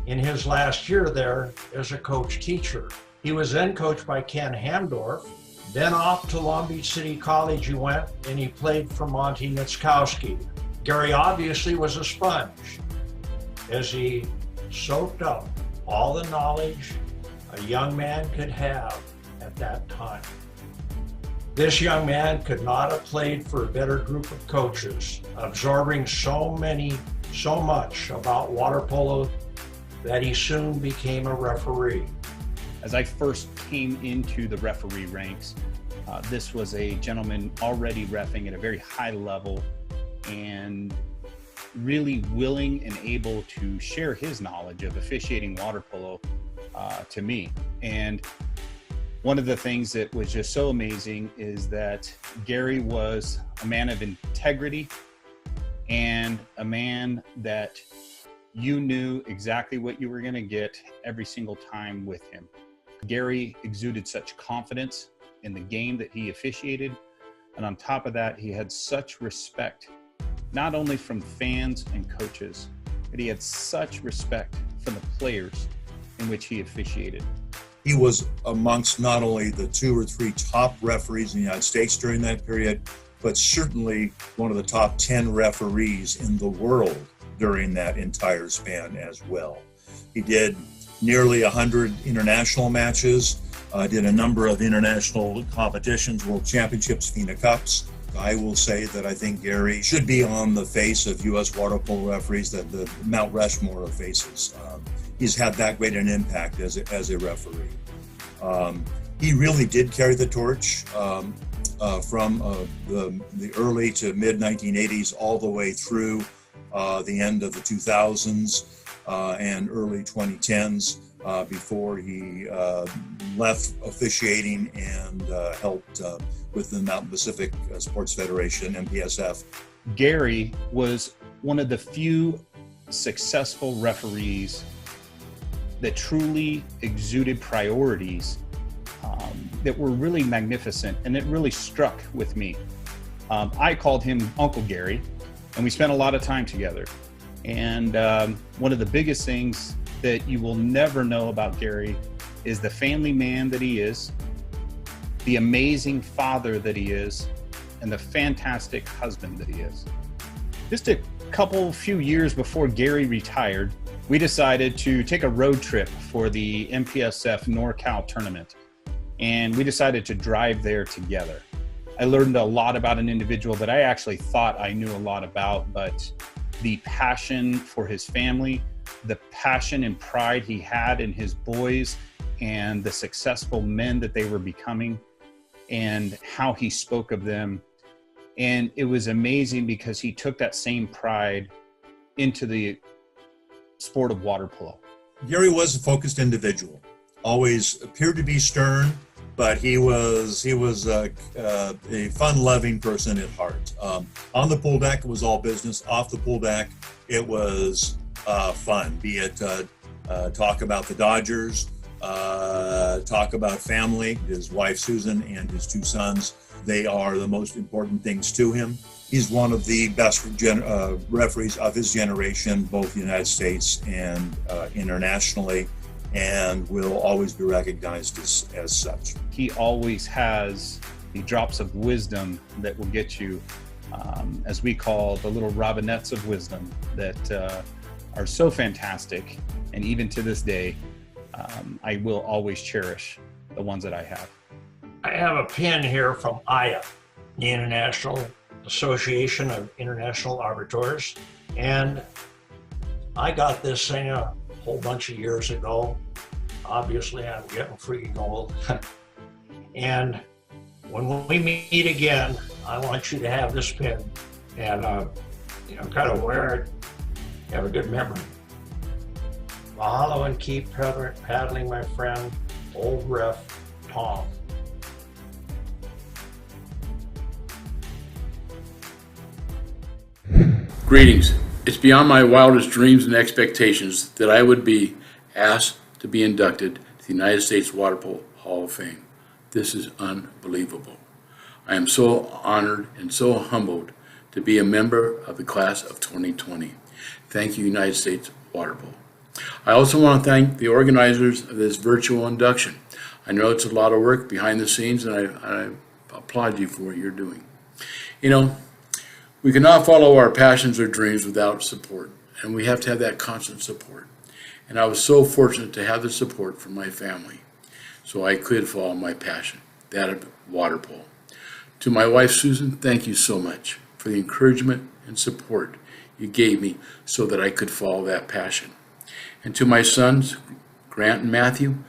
in his last year there as a coach-teacher. He was then coached by Ken Hamdorf. Then off to Long Beach City College he went, and he played for Monty Nitzkowski. Gary obviously was a sponge, as he soaked up all the knowledge a young man could have at that time. This young man could not have played for a better group of coaches, absorbing so much about water polo that he soon became a referee. As I first came into the referee ranks, this was a gentleman already reffing at a very high level and really willing and able to share his knowledge of officiating water polo to me. And one of the things that was just so amazing is that Gary was a man of integrity and a man that you knew exactly what you were going to get every single time with him. Gary exuded such confidence in the game that he officiated, and on top of that, he had such respect, not only from fans and coaches, but he had such respect from the players in which he officiated. He was amongst not only the 2 or 3 top referees in the United States during that period, but certainly one of the top 10 referees in the world during that entire span as well. He did nearly 100 international matches, did a number of international competitions, World Championships, FINA Cups. I will say that I think Gary should be on the face of U.S. water polo referees, that the Mount Rushmore of faces. He's had that great an impact as a referee. He really did carry the torch from the early to mid 1980s all the way through the end of the 2000s and early 2010s before he left officiating and helped with the Mountain Pacific Sports Federation, MPSF. Gary was one of the few successful referees that truly exuded priorities that were really magnificent, and it really struck with me. I called him Uncle Gary, and we spent a lot of time together. And one of the biggest things that you will never know about Gary is the family man that he is, the amazing father that he is, and the fantastic husband that he is. Just a few years before Gary retired, we decided to take a road trip for the MPSF NorCal tournament, and we decided to drive there together. I learned a lot about an individual that I actually thought I knew a lot about, but the passion for his family, the passion and pride he had in his boys, and the successful men that they were becoming, and how he spoke of them. And it was amazing because he took that same pride into the sport of water polo. Gary was a focused individual, always appeared to be stern, but he was a fun-loving person at heart. On the pool deck, it was all business. Off the pool deck, it was fun, be it talk about the Dodgers, talk about family, his wife Susan and his two sons. They are the most important things to him. He's one of the best referees of his generation, both in the United States and internationally, and will always be recognized as such. He always has the drops of wisdom that will get you, as we call the little robinettes of wisdom that are so fantastic. And even to this day, I will always cherish the ones that I have. I have a pin here from IA, the International Association of International Arbiters, and I got this thing a whole bunch of years ago. Obviously, I'm getting freaking old. And when we meet again, I want you to have this pin and kind of wear it, have a good memory. Mahalo and keep paddling, my friend, old ref Tom. Greetings. It's beyond my wildest dreams and expectations that I would be asked to be inducted to the United States Water Polo Hall of Fame. This is unbelievable. I am so honored and so humbled to be a member of the class of 2020. Thank you, United States Water Polo. I also want to thank the organizers of this virtual induction. I know it's a lot of work behind the scenes, and I applaud you for what you're doing. You know, we cannot follow our passions or dreams without support, and we have to have that constant support. And I was so fortunate to have the support from my family, so I could follow my passion, that of water polo. To my wife, Susan, thank you so much for the encouragement and support you gave me so that I could follow that passion. And to my sons, Grant and Matthew,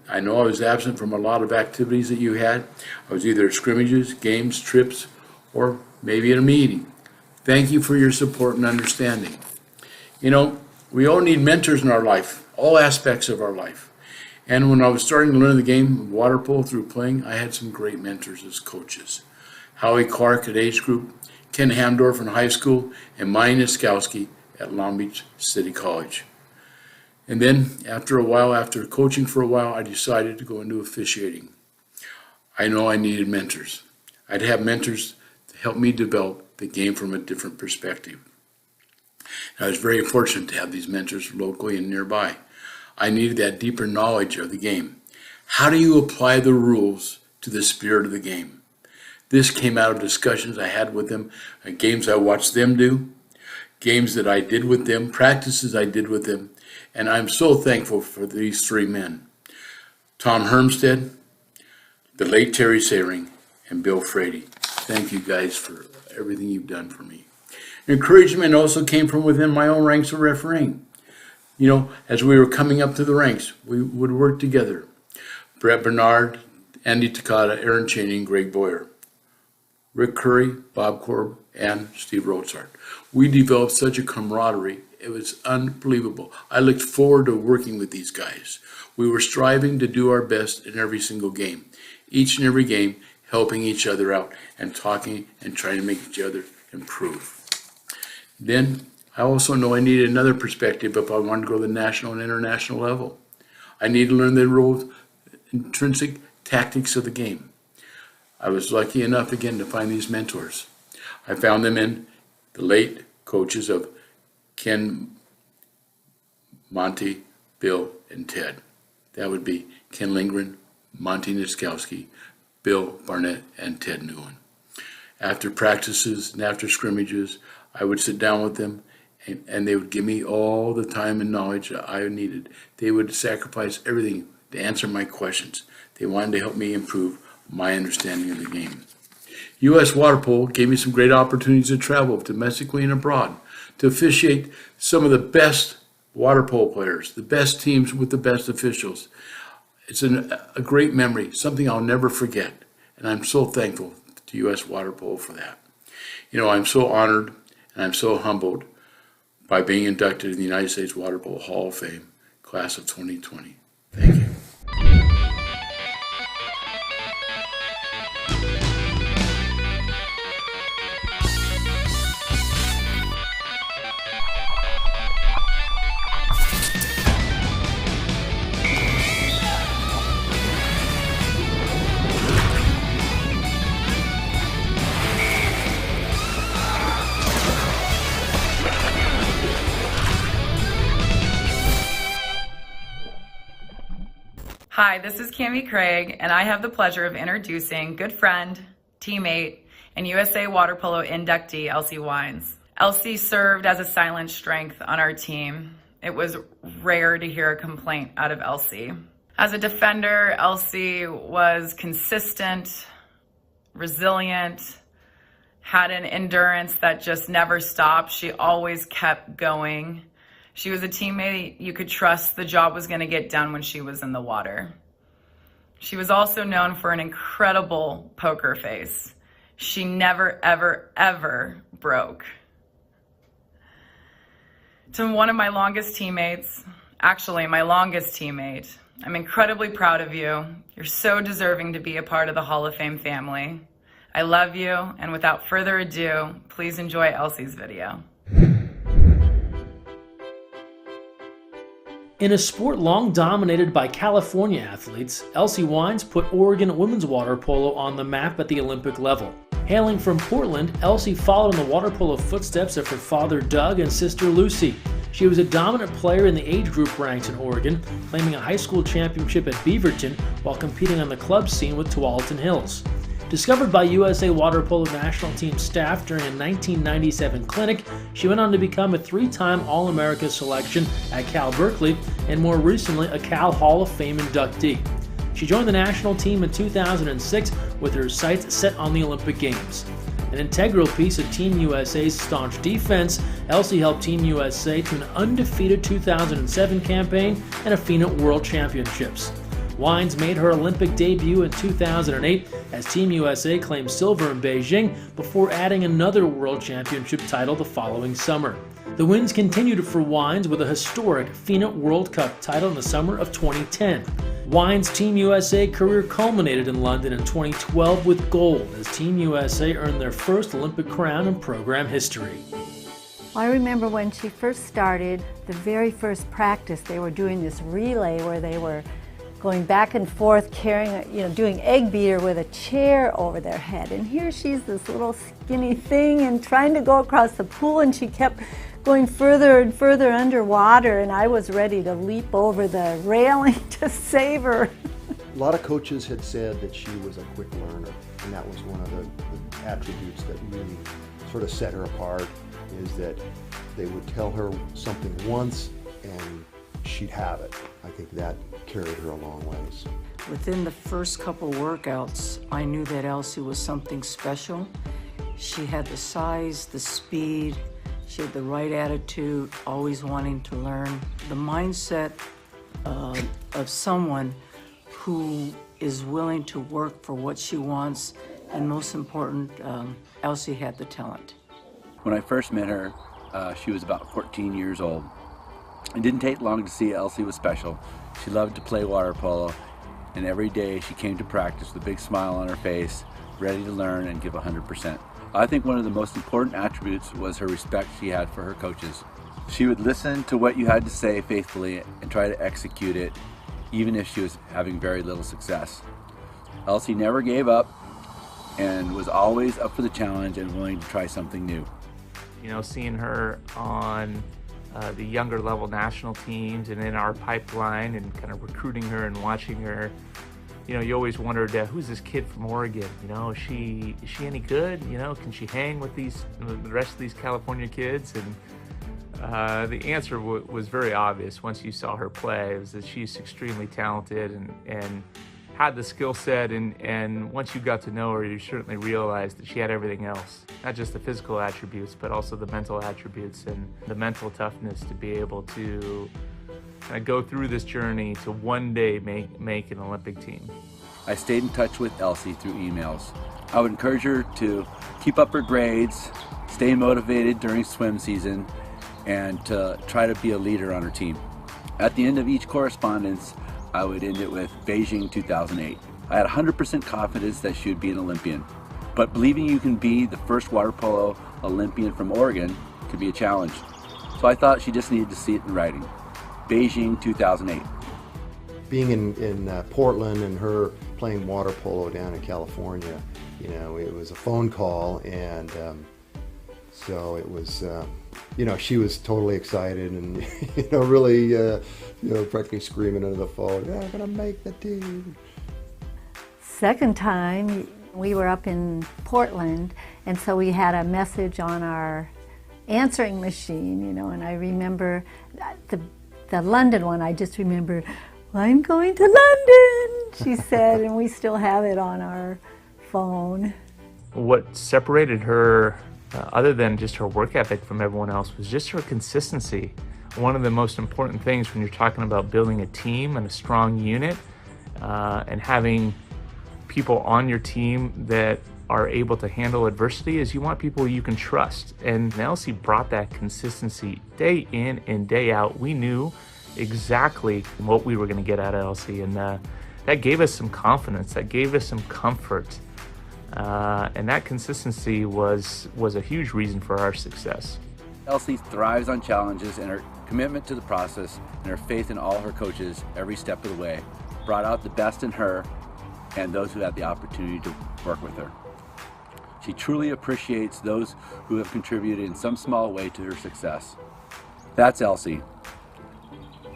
I know I was absent from a lot of activities that you had. I was either at scrimmages, games, trips, or maybe at a meeting. Thank you for your support and understanding. You know, we all need mentors in our life, all aspects of our life. And when I was starting to learn the game of water polo through playing, I had some great mentors as coaches. Howie Clark at age group, Ken Hamdorf in high school, and Maya Niskowski at Long Beach City College. And then after coaching for a while, I decided to go into officiating. I know I needed mentors. I'd have mentors to help me develop the game from a different perspective. And I was very fortunate to have these mentors locally and nearby. I needed that deeper knowledge of the game. How do you apply the rules to the spirit of the game? This came out of discussions I had with them, games I watched them do, games that I did with them, practices I did with them, and I'm so thankful for these three men. Tom Hermstead, the late Terry Sayring, and Bill Frady. Thank you guys for everything you've done for me. Encouragement also came from within my own ranks of refereeing. You know, as we were coming up to the ranks, we would work together. Brett Bernard, Andy Takata, Aaron Cheney, and Greg Boyer. Rick Curry, Bob Korb, and Steve Rotzart. We developed such a camaraderie. It was unbelievable. I looked forward to working with these guys. We were striving to do our best in every single game. Each and every game, helping each other out and talking and trying to make each other improve. Then, I also know I needed another perspective if I wanted to go to the national and international level. I needed to learn the rules, intrinsic tactics of the game. I was lucky enough again to find these mentors. I found them in the late coaches of Ken, Monty, Bill, and Ted. That would be Ken Lindgren, Monty Niskowski, Bill Barnett, and Ted Newland. After practices and after scrimmages, I would sit down with them and they would give me all the time and knowledge that I needed. They would sacrifice everything to answer my questions. They wanted to help me improve my understanding of the game. U.S. Water Polo gave me some great opportunities to travel domestically and abroad, to officiate some of the best water polo players, the best teams with the best officials. It's a great memory, something I'll never forget. And I'm so thankful to U.S. Water Polo for that. I'm so honored and I'm so humbled by being inducted in the United States Water Polo Hall of Fame, class of 2020. Thank you. Hi, this is Cammie Craig, and I have the pleasure of introducing good friend, teammate, and USA Water Polo inductee, Elsie Wines. Elsie served as a silent strength on our team. It was rare to hear a complaint out of Elsie. As a defender, Elsie was consistent, resilient, had an endurance that just never stopped. She always kept going. She was a teammate you could trust the job was going to get done when she was in the water. She was also known for an incredible poker face. She never, ever, ever broke. To one of my longest teammates, actually my longest teammate, I'm incredibly proud of you. You're so deserving to be a part of the Hall of Fame family. I love you, and without further ado, please enjoy Elsie's video. In a sport long dominated by California athletes, Elsie Wines put Oregon women's water polo on the map at the Olympic level. Hailing from Portland, Elsie followed in the water polo footsteps of her father Doug and sister Lucy. She was a dominant player in the age group ranks in Oregon, claiming a high school championship at Beaverton while competing on the club scene with Tualatin Hills. Discovered by USA Water Polo national team staff during a 1997 clinic, she went on to become a 3-time All-America selection at Cal Berkeley and more recently a Cal Hall of Fame inductee. She joined the national team in 2006 with her sights set on the Olympic Games. An integral piece of Team USA's staunch defense, Elsie helped Team USA to an undefeated 2007 campaign and a FINA World Championships. Wines made her Olympic debut in 2008 as Team USA claimed silver in Beijing before adding another World Championship title the following summer. The wins continued for Wines with a historic FINA World Cup title in the summer of 2010. Wines' Team USA career culminated in London in 2012 with gold as Team USA earned their first Olympic crown in program history. I remember when she first started, the very first practice, they were doing this relay where they were going back and forth, carrying, doing egg beater with a chair over their head. And here she's this little skinny thing and trying to go across the pool, and she kept going further and further underwater, and I was ready to leap over the railing to save her. A lot of coaches had said that she was a quick learner, and that was one of the attributes that really sort of set her apart, is that they would tell her something once and she'd have it. I think that carried her a long ways. Within the first couple workouts, I knew that Elsie was something special. She had the size, the speed, she had the right attitude, always wanting to learn. The mindset of someone who is willing to work for what she wants, and most important, Elsie had the talent. When I first met her, she was about 14 years old. It didn't take long to see Elsie was special. She loved to play water polo, and every day she came to practice with a big smile on her face, ready to learn and give 100%. I think one of the most important attributes was her respect she had for her coaches. She would listen to what you had to say faithfully and try to execute it, even if she was having very little success. Elsie never gave up and was always up for the challenge and willing to try something new. Seeing her on the younger level national teams and in our pipeline and kind of recruiting her and watching her, you always wondered, who's this kid from Oregon? Is she any good? Can she hang with the rest of these California kids? And the answer was very obvious once you saw her play. It was that she's extremely talented and had the skill set, and once you got to know her, you certainly realized that she had everything else. Not just the physical attributes, but also the mental attributes and the mental toughness to be able to kind of go through this journey to one day make an Olympic team. I stayed in touch with Elsie through emails. I would encourage her to keep up her grades, stay motivated during swim season, and to try to be a leader on her team. At the end of each correspondence, I would end it with Beijing 2008. I had 100% confidence that she would be an Olympian, but believing you can be the first water polo Olympian from Oregon could be a challenge. So I thought she just needed to see it in writing. Beijing 2008. Being in Portland and her playing water polo down in California, you know, it was a phone call, and so it was, you know, she was totally excited and, you know, really, you know, practically screaming into the phone, "Yeah, I'm gonna make the team." Second time, we were up in Portland, and so we had a message on our answering machine, you know, and I remember the London one, I just remember, "I'm going to London," she said, and we still have it on our phone. What separated her, other than just her work ethic from everyone else, was just her consistency. One of the most important things when you're talking about building a team and a strong unit, and having people on your team that are able to handle adversity, is you want people you can trust. And Elsie brought that consistency day in and day out. We knew exactly what we were going to get out of Elsie, and that gave us some confidence, that gave us some comfort, and that consistency was a huge reason for our success. Elsie thrives on challenges, and her commitment to the process and her faith in all her coaches every step of the way brought out the best in her and those who had the opportunity to work with her. She truly appreciates those who have contributed in some small way to her success. That's Elsie,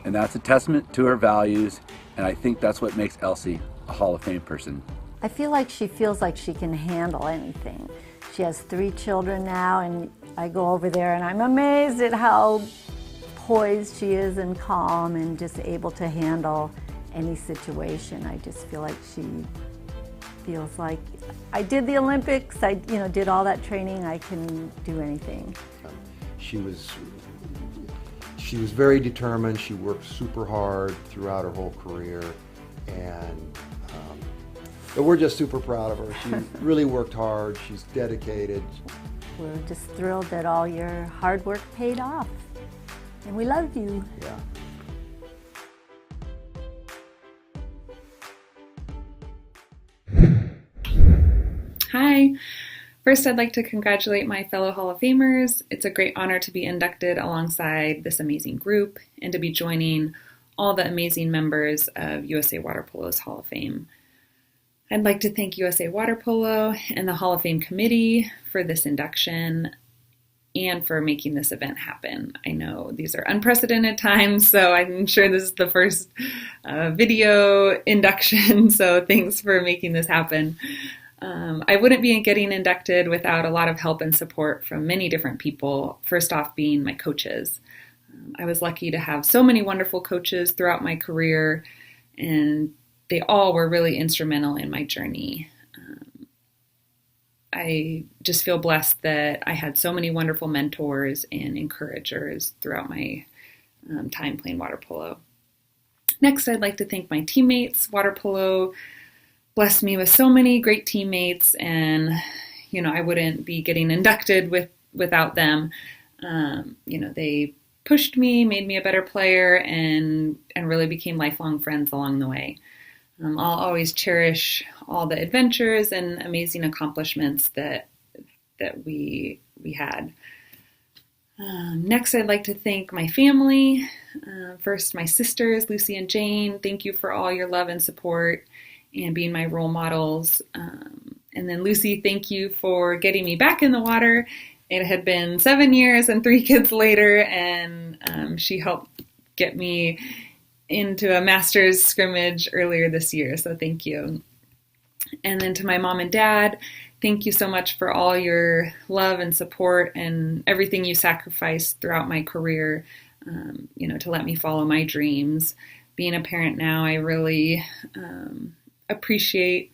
and that's a testament to her values, and I think that's what makes Elsie a Hall of Fame person. I feel like she feels like she can handle anything. She has 3 children now, and I go over there and I'm amazed at how poised she is and calm and just able to handle any situation. I just feel like she feels like, I did the Olympics, I did all that training, I can do anything. She was very determined. She worked super hard throughout her whole career, and but we're just super proud of her. She really worked hard. She's dedicated. We're just thrilled that all your hard work paid off, and we love you. Yeah. Hi. First, I'd like to congratulate my fellow Hall of Famers. It's a great honor to be inducted alongside this amazing group and to be joining all the amazing members of USA Water Polo's Hall of Fame. I'd like to thank USA Water Polo and the Hall of Fame committee for this induction and for making this event happen. I know these are unprecedented times, so I'm sure this is the first video induction, so thanks for making this happen. I wouldn't be getting inducted without a lot of help and support from many different people, first off being my coaches. I was lucky to have so many wonderful coaches throughout my career, and they all were really instrumental in my journey. I just feel blessed that I had so many wonderful mentors and encouragers throughout my time playing water polo. Next, I'd like to thank my teammates. Water polo blessed me with so many great teammates, and I wouldn't be getting inducted without them. They pushed me, made me a better player, and really became lifelong friends along the way. I'll always cherish all the adventures and amazing accomplishments that we had. Next, I'd like to thank my family. First, my sisters, Lucy and Jane. Thank you for all your love and support and being my role models. And then Lucy, thank you for getting me back in the water. It had been 7 years and 3 kids later, and she helped get me into a master's scrimmage earlier this year, so thank you. And then to my mom and dad, thank you so much for all your love and support and everything you sacrificed throughout my career, to let me follow my dreams. Being a parent now, I really appreciate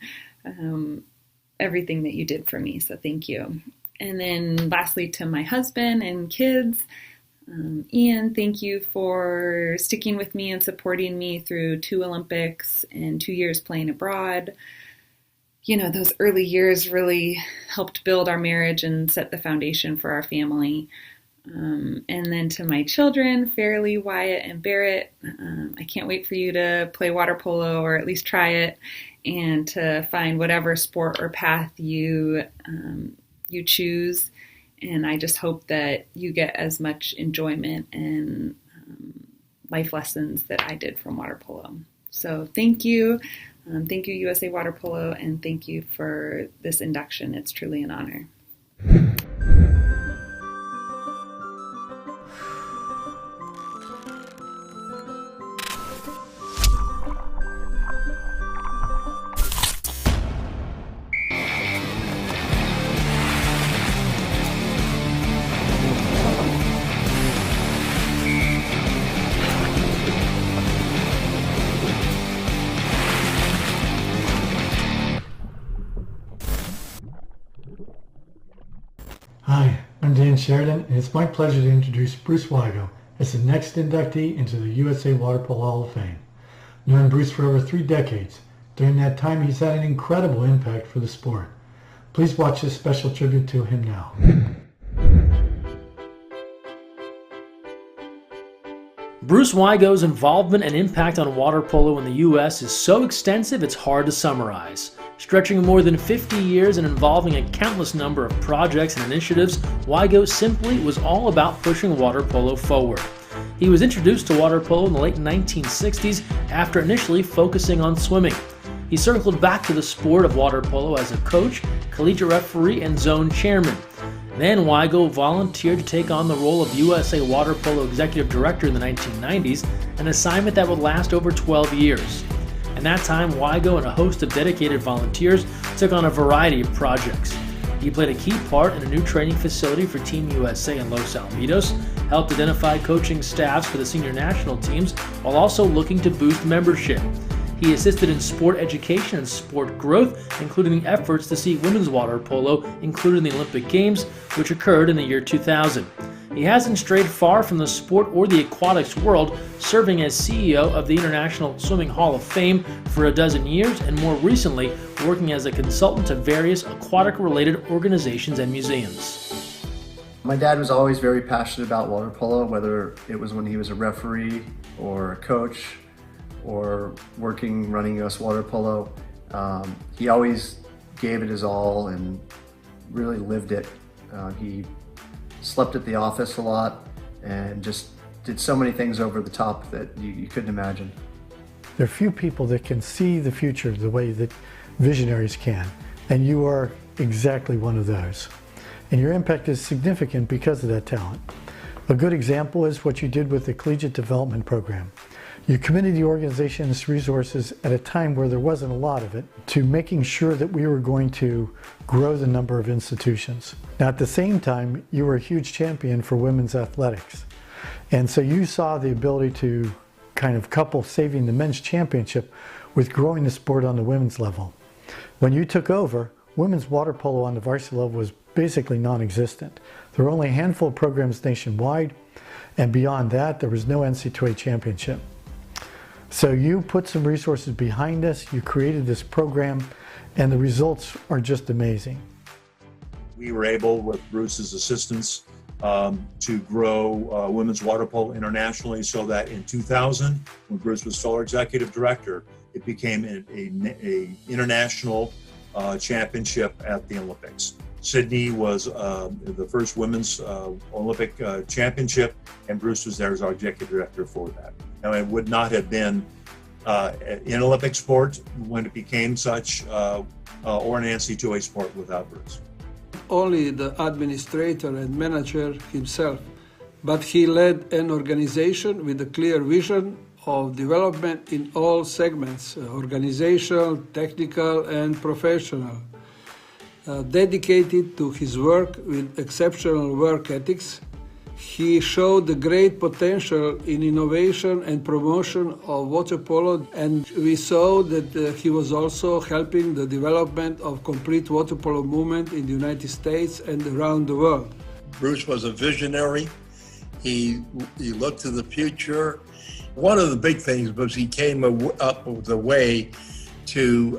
everything that you did for me, so thank you. And then lastly, to my husband and kids, Ian, thank you for sticking with me and supporting me through 2 Olympics and 2 years playing abroad. You know, those early years really helped build our marriage and set the foundation for our family. And then to my children, Fairly, Wyatt, and Barrett, I can't wait for you to play water polo or at least try it, and to find whatever sport or path you choose. And I just hope that you get as much enjoyment and life lessons that I did from water polo. So thank you. Thank you, USA Water Polo, and thank you for this induction. It's truly an honor. Hi, I'm Dan Sheridan, and it's my pleasure to introduce Bruce Wygo as the next inductee into the USA Water Polo Hall of Fame. I've known Bruce for over 3 decades. During that time, he's had an incredible impact for the sport. Please watch this special tribute to him now. Bruce Wygo's involvement and impact on water polo in the U.S. is so extensive it's hard to summarize. Stretching more than 50 years and involving a countless number of projects and initiatives, Wygo simply was all about pushing water polo forward. He was introduced to water polo in the late 1960s after initially focusing on swimming. He circled back to the sport of water polo as a coach, collegiate referee, and zone chairman. Then Wygo volunteered to take on the role of USA Water Polo Executive Director in the 1990s, an assignment that would last over 12 years. In that time, Wygo and a host of dedicated volunteers took on a variety of projects. He played a key part in a new training facility for Team USA in Los Alamitos, helped identify coaching staffs for the senior national teams, while also looking to boost membership. He assisted in sport education and sport growth, including the efforts to see women's water polo included in the Olympic Games, which occurred in the year 2000. He hasn't strayed far from the sport or the aquatics world, serving as CEO of the International Swimming Hall of Fame for a dozen years, and more recently working as a consultant to various aquatic-related organizations and museums. My dad was always very passionate about water polo, whether it was when he was a referee or a coach or running U.S. Water Polo. He always gave it his all and really lived it. He slept at the office a lot and just did so many things over the top that you couldn't imagine. There are few people that can see the future the way that visionaries can, and you are exactly one of those. And your impact is significant because of that talent. A good example is what you did with the Collegiate Development Program. You committed the organization's resources at a time where there wasn't a lot of it to making sure that we were going to grow the number of institutions. Now, at the same time, you were a huge champion for women's athletics. And so you saw the ability to kind of couple saving the men's championship with growing the sport on the women's level. When you took over, women's water polo on the varsity level was basically non-existent. There were only a handful of programs nationwide, and beyond that, there was no NCAA championship. So you put some resources behind us, you created this program, and the results are just amazing. We were able, with Bruce's assistance, to grow women's water polo internationally, so that in 2000, when Bruce was still our executive director, it became a international championship at the Olympics. Sydney was the first women's Olympic championship, and Bruce was there as our executive director for that. Now, it would not have been an Olympic sport when it became such, or an NCAA sport without Bruce. Only the administrator and manager himself, but he led an organization with a clear vision of development in all segments, organizational, technical, and professional. Dedicated to his work with exceptional work ethics, he showed the great potential in innovation and promotion of water polo, and we saw that he was also helping the development of complete water polo movement in the United States and around the world. Bruce was a visionary. He looked to the future. One of the big things was he came up with a way to,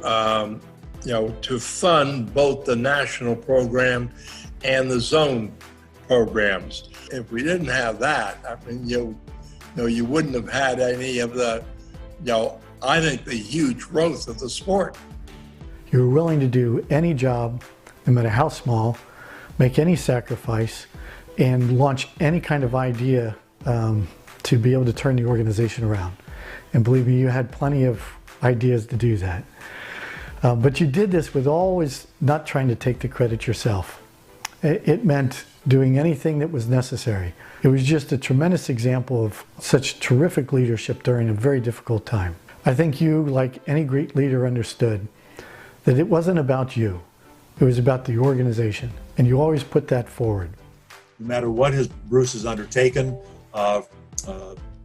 to fund both the national program and the zone programs. If we didn't have that, I mean, you wouldn't have had any of the, I think the huge growth of the sport. You were willing to do any job, no matter how small, make any sacrifice, and launch any kind of idea to be able to turn the organization around. And believe me, you had plenty of ideas to do that. But you did this with always not trying to take the credit yourself. It meant doing anything that was necessary. It was just a tremendous example of such terrific leadership during a very difficult time. I think you, like any great leader, understood that it wasn't about you. It was about the organization, and you always put that forward. No matter what Bruce has undertaken,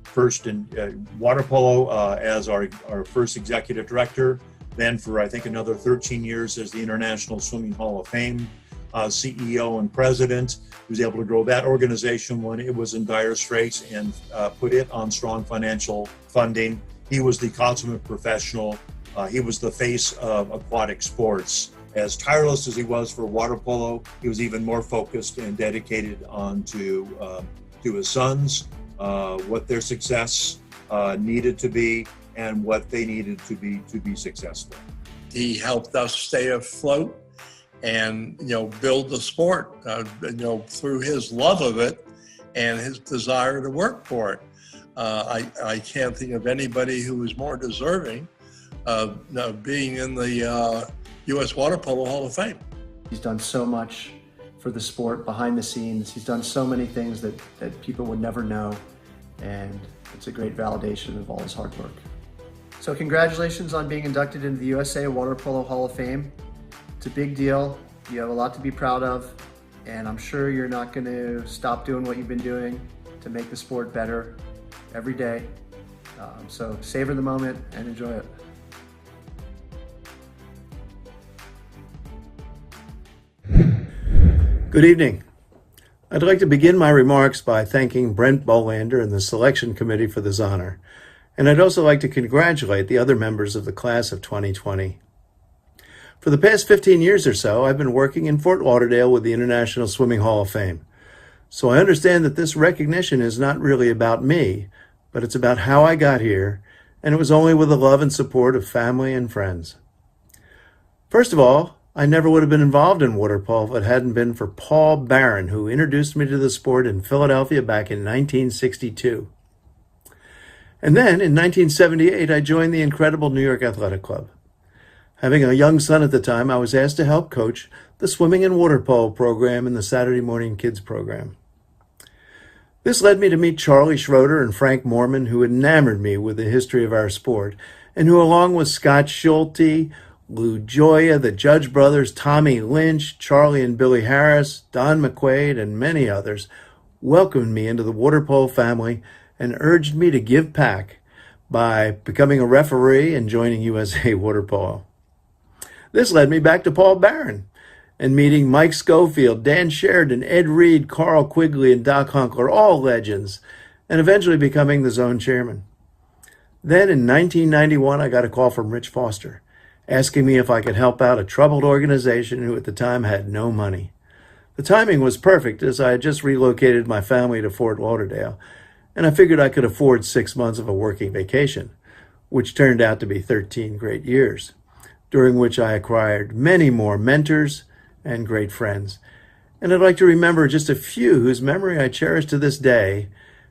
first in water polo as our first executive director, then for I think another 13 years as the International Swimming Hall of Fame CEO and president. He was able to grow that organization when it was in dire straits and put it on strong financial funding. He was the consummate professional. He was the face of aquatic sports. As tireless as he was for water polo, he was even more focused and dedicated to his sons, what their success needed to be, and what they needed to be successful. He helped us stay afloat and build the sport through his love of it and his desire to work for it. I can't think of anybody who was more deserving of being in the U.S. Water Polo Hall of Fame. He's done so much for the sport behind the scenes. He's done so many things that people would never know, and it's a great validation of all his hard work. So congratulations on being inducted into the USA Water Polo Hall of Fame. It's a big deal. You have a lot to be proud of, and I'm sure you're not going to stop doing what you've been doing to make the sport better every day. So savor the moment and enjoy it. Good evening. I'd like to begin my remarks by thanking Brent Bolander and the selection committee for this honor, and I'd also like to congratulate the other members of the class of 2020. For the past 15 years or so, I've been working in Fort Lauderdale with the International Swimming Hall of Fame, so I understand that this recognition is not really about me, but it's about how I got here, and it was only with the love and support of family and friends. First of all, I never would have been involved in water polo if it hadn't been for Paul Barron, who introduced me to the sport in Philadelphia back in 1962. And then, in 1978, I joined the incredible New York Athletic Club. Having a young son at the time, I was asked to help coach the swimming and water polo program in the Saturday morning kids program. This led me to meet Charlie Schroeder and Frank Mormon, who enamored me with the history of our sport, and who, along with Scott Schulte, Lou Gioia, the Judge brothers, Tommy Lynch, Charlie and Billy Harris, Don McQuaid, and many others, welcomed me into the water polo family and urged me to give back by becoming a referee and joining USA Water Polo. This led me back to Paul Barron and meeting Mike Schofield, Dan Sheridan, Ed Reed, Carl Quigley, and Doc Hunkler, all legends, and eventually becoming the zone chairman. Then in 1991, I got a call from Rich Foster, asking me if I could help out a troubled organization who at the time had no money. The timing was perfect, as I had just relocated my family to Fort Lauderdale, and I figured I could afford 6 months of a working vacation, which turned out to be 13 great years, during which I acquired many more mentors and great friends. And I'd like to remember just a few whose memory I cherish to this day,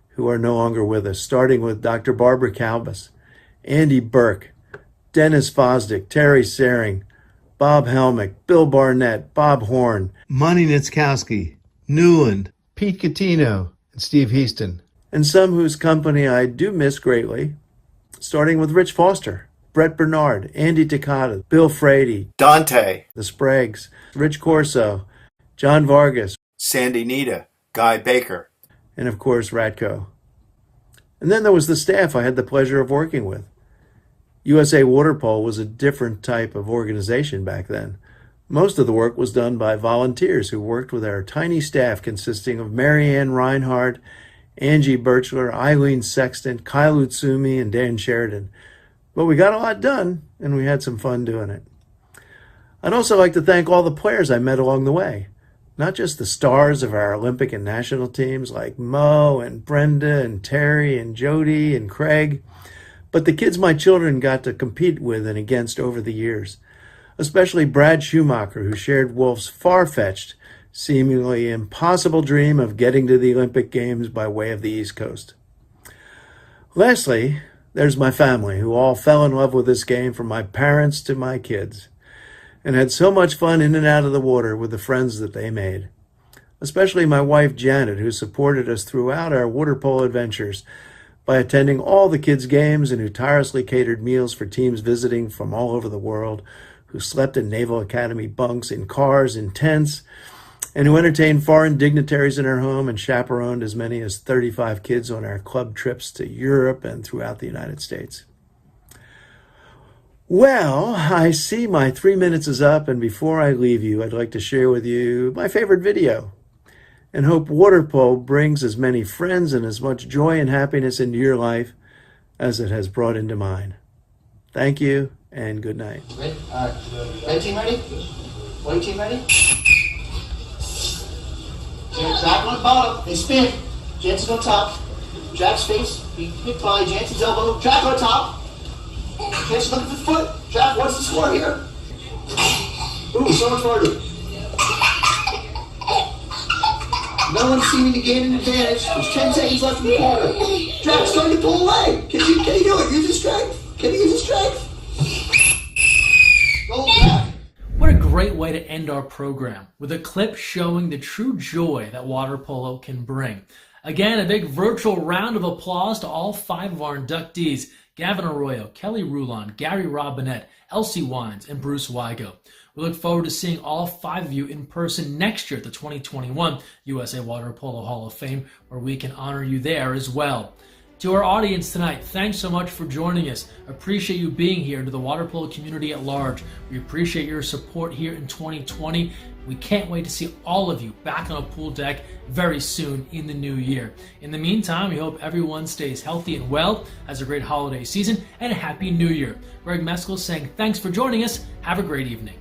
who are no longer with us, starting with Dr. Barbara Calbus, Andy Burke, Dennis Fosdick, Terry Saring, Bob Helmick, Bill Barnett, Bob Horn, Monty Nitzkowski, Newland, Pete Catino, and Steve Heaston. And some whose company I do miss greatly, starting with Rich Foster, Brett Bernard, Andy Takata, Bill Frady, Dante, the Spragues, Rich Corso, John Vargas, Sandy Nita, Guy Baker, and of course Ratko. And then there was the staff I had the pleasure of working with. USA Water Polo was a different type of organization back then. Most of the work was done by volunteers who worked with our tiny staff consisting of Mary Ann Reinhardt, Angie Birchler, Eileen Sexton, Kyle Utsumi, and Dan Sheridan. But we got a lot done, and we had some fun doing it. I'd also like to thank all the players I met along the way. Not just the stars of our Olympic and national teams like Mo and Brenda and Terry and Jody and Craig, but the kids my children got to compete with and against over the years. Especially Brad Schumacher, who shared Wolf's far-fetched, seemingly impossible dream of getting to the Olympic Games by way of the East Coast. Lastly, there's my family, who all fell in love with this game from my parents to my kids, and had so much fun in and out of the water with the friends that they made. Especially my wife Janet, who supported us throughout our water polo adventures by attending all the kids' games and who tirelessly catered meals for teams visiting from all over the world, who slept in Naval Academy bunks, in cars, in tents, and who entertained foreign dignitaries in our home and chaperoned as many as 35 kids on our club trips to Europe and throughout the United States. Well, I see my 3 minutes is up, and before I leave you, I'd like to share with you my favorite video, and hope water polo brings as many friends and as much joy and happiness into your life as it has brought into mine. Thank you, and good night. Ready? Red team ready? White team ready? Jack on the bottom, they spin. Jansen's on top. Jack's face, big fly, Jansen's elbow. Jack on top. Jansen's looking for the foot. Jack, what's the score here? Ooh, so much harder. No one's seeming to gain an advantage. There's 10 seconds left in the quarter. Jack's starting to pull away. Can you do it? Use his strength. Can he use his strength? Go Jack. What a great way to end our program, with a clip showing the true joy that water polo can bring. Again, a big virtual round of applause to all 5 of our inductees: Gavin Arroyo, Kelly Rulon, Gary Robinette, Elsie Wines, and Bruce Wygo. We look forward to seeing all 5 of you in person next year at the 2021 USA Water Polo Hall of Fame, where we can honor you there as well. To our audience tonight, thanks so much for joining us. Appreciate you being here, and to the water polo community at large. We appreciate your support here in 2020. We can't wait to see all of you back on a pool deck very soon in the new year. In the meantime, we hope everyone stays healthy and well, has a great holiday season, and a happy new year. Greg Meskel saying thanks for joining us. Have a great evening.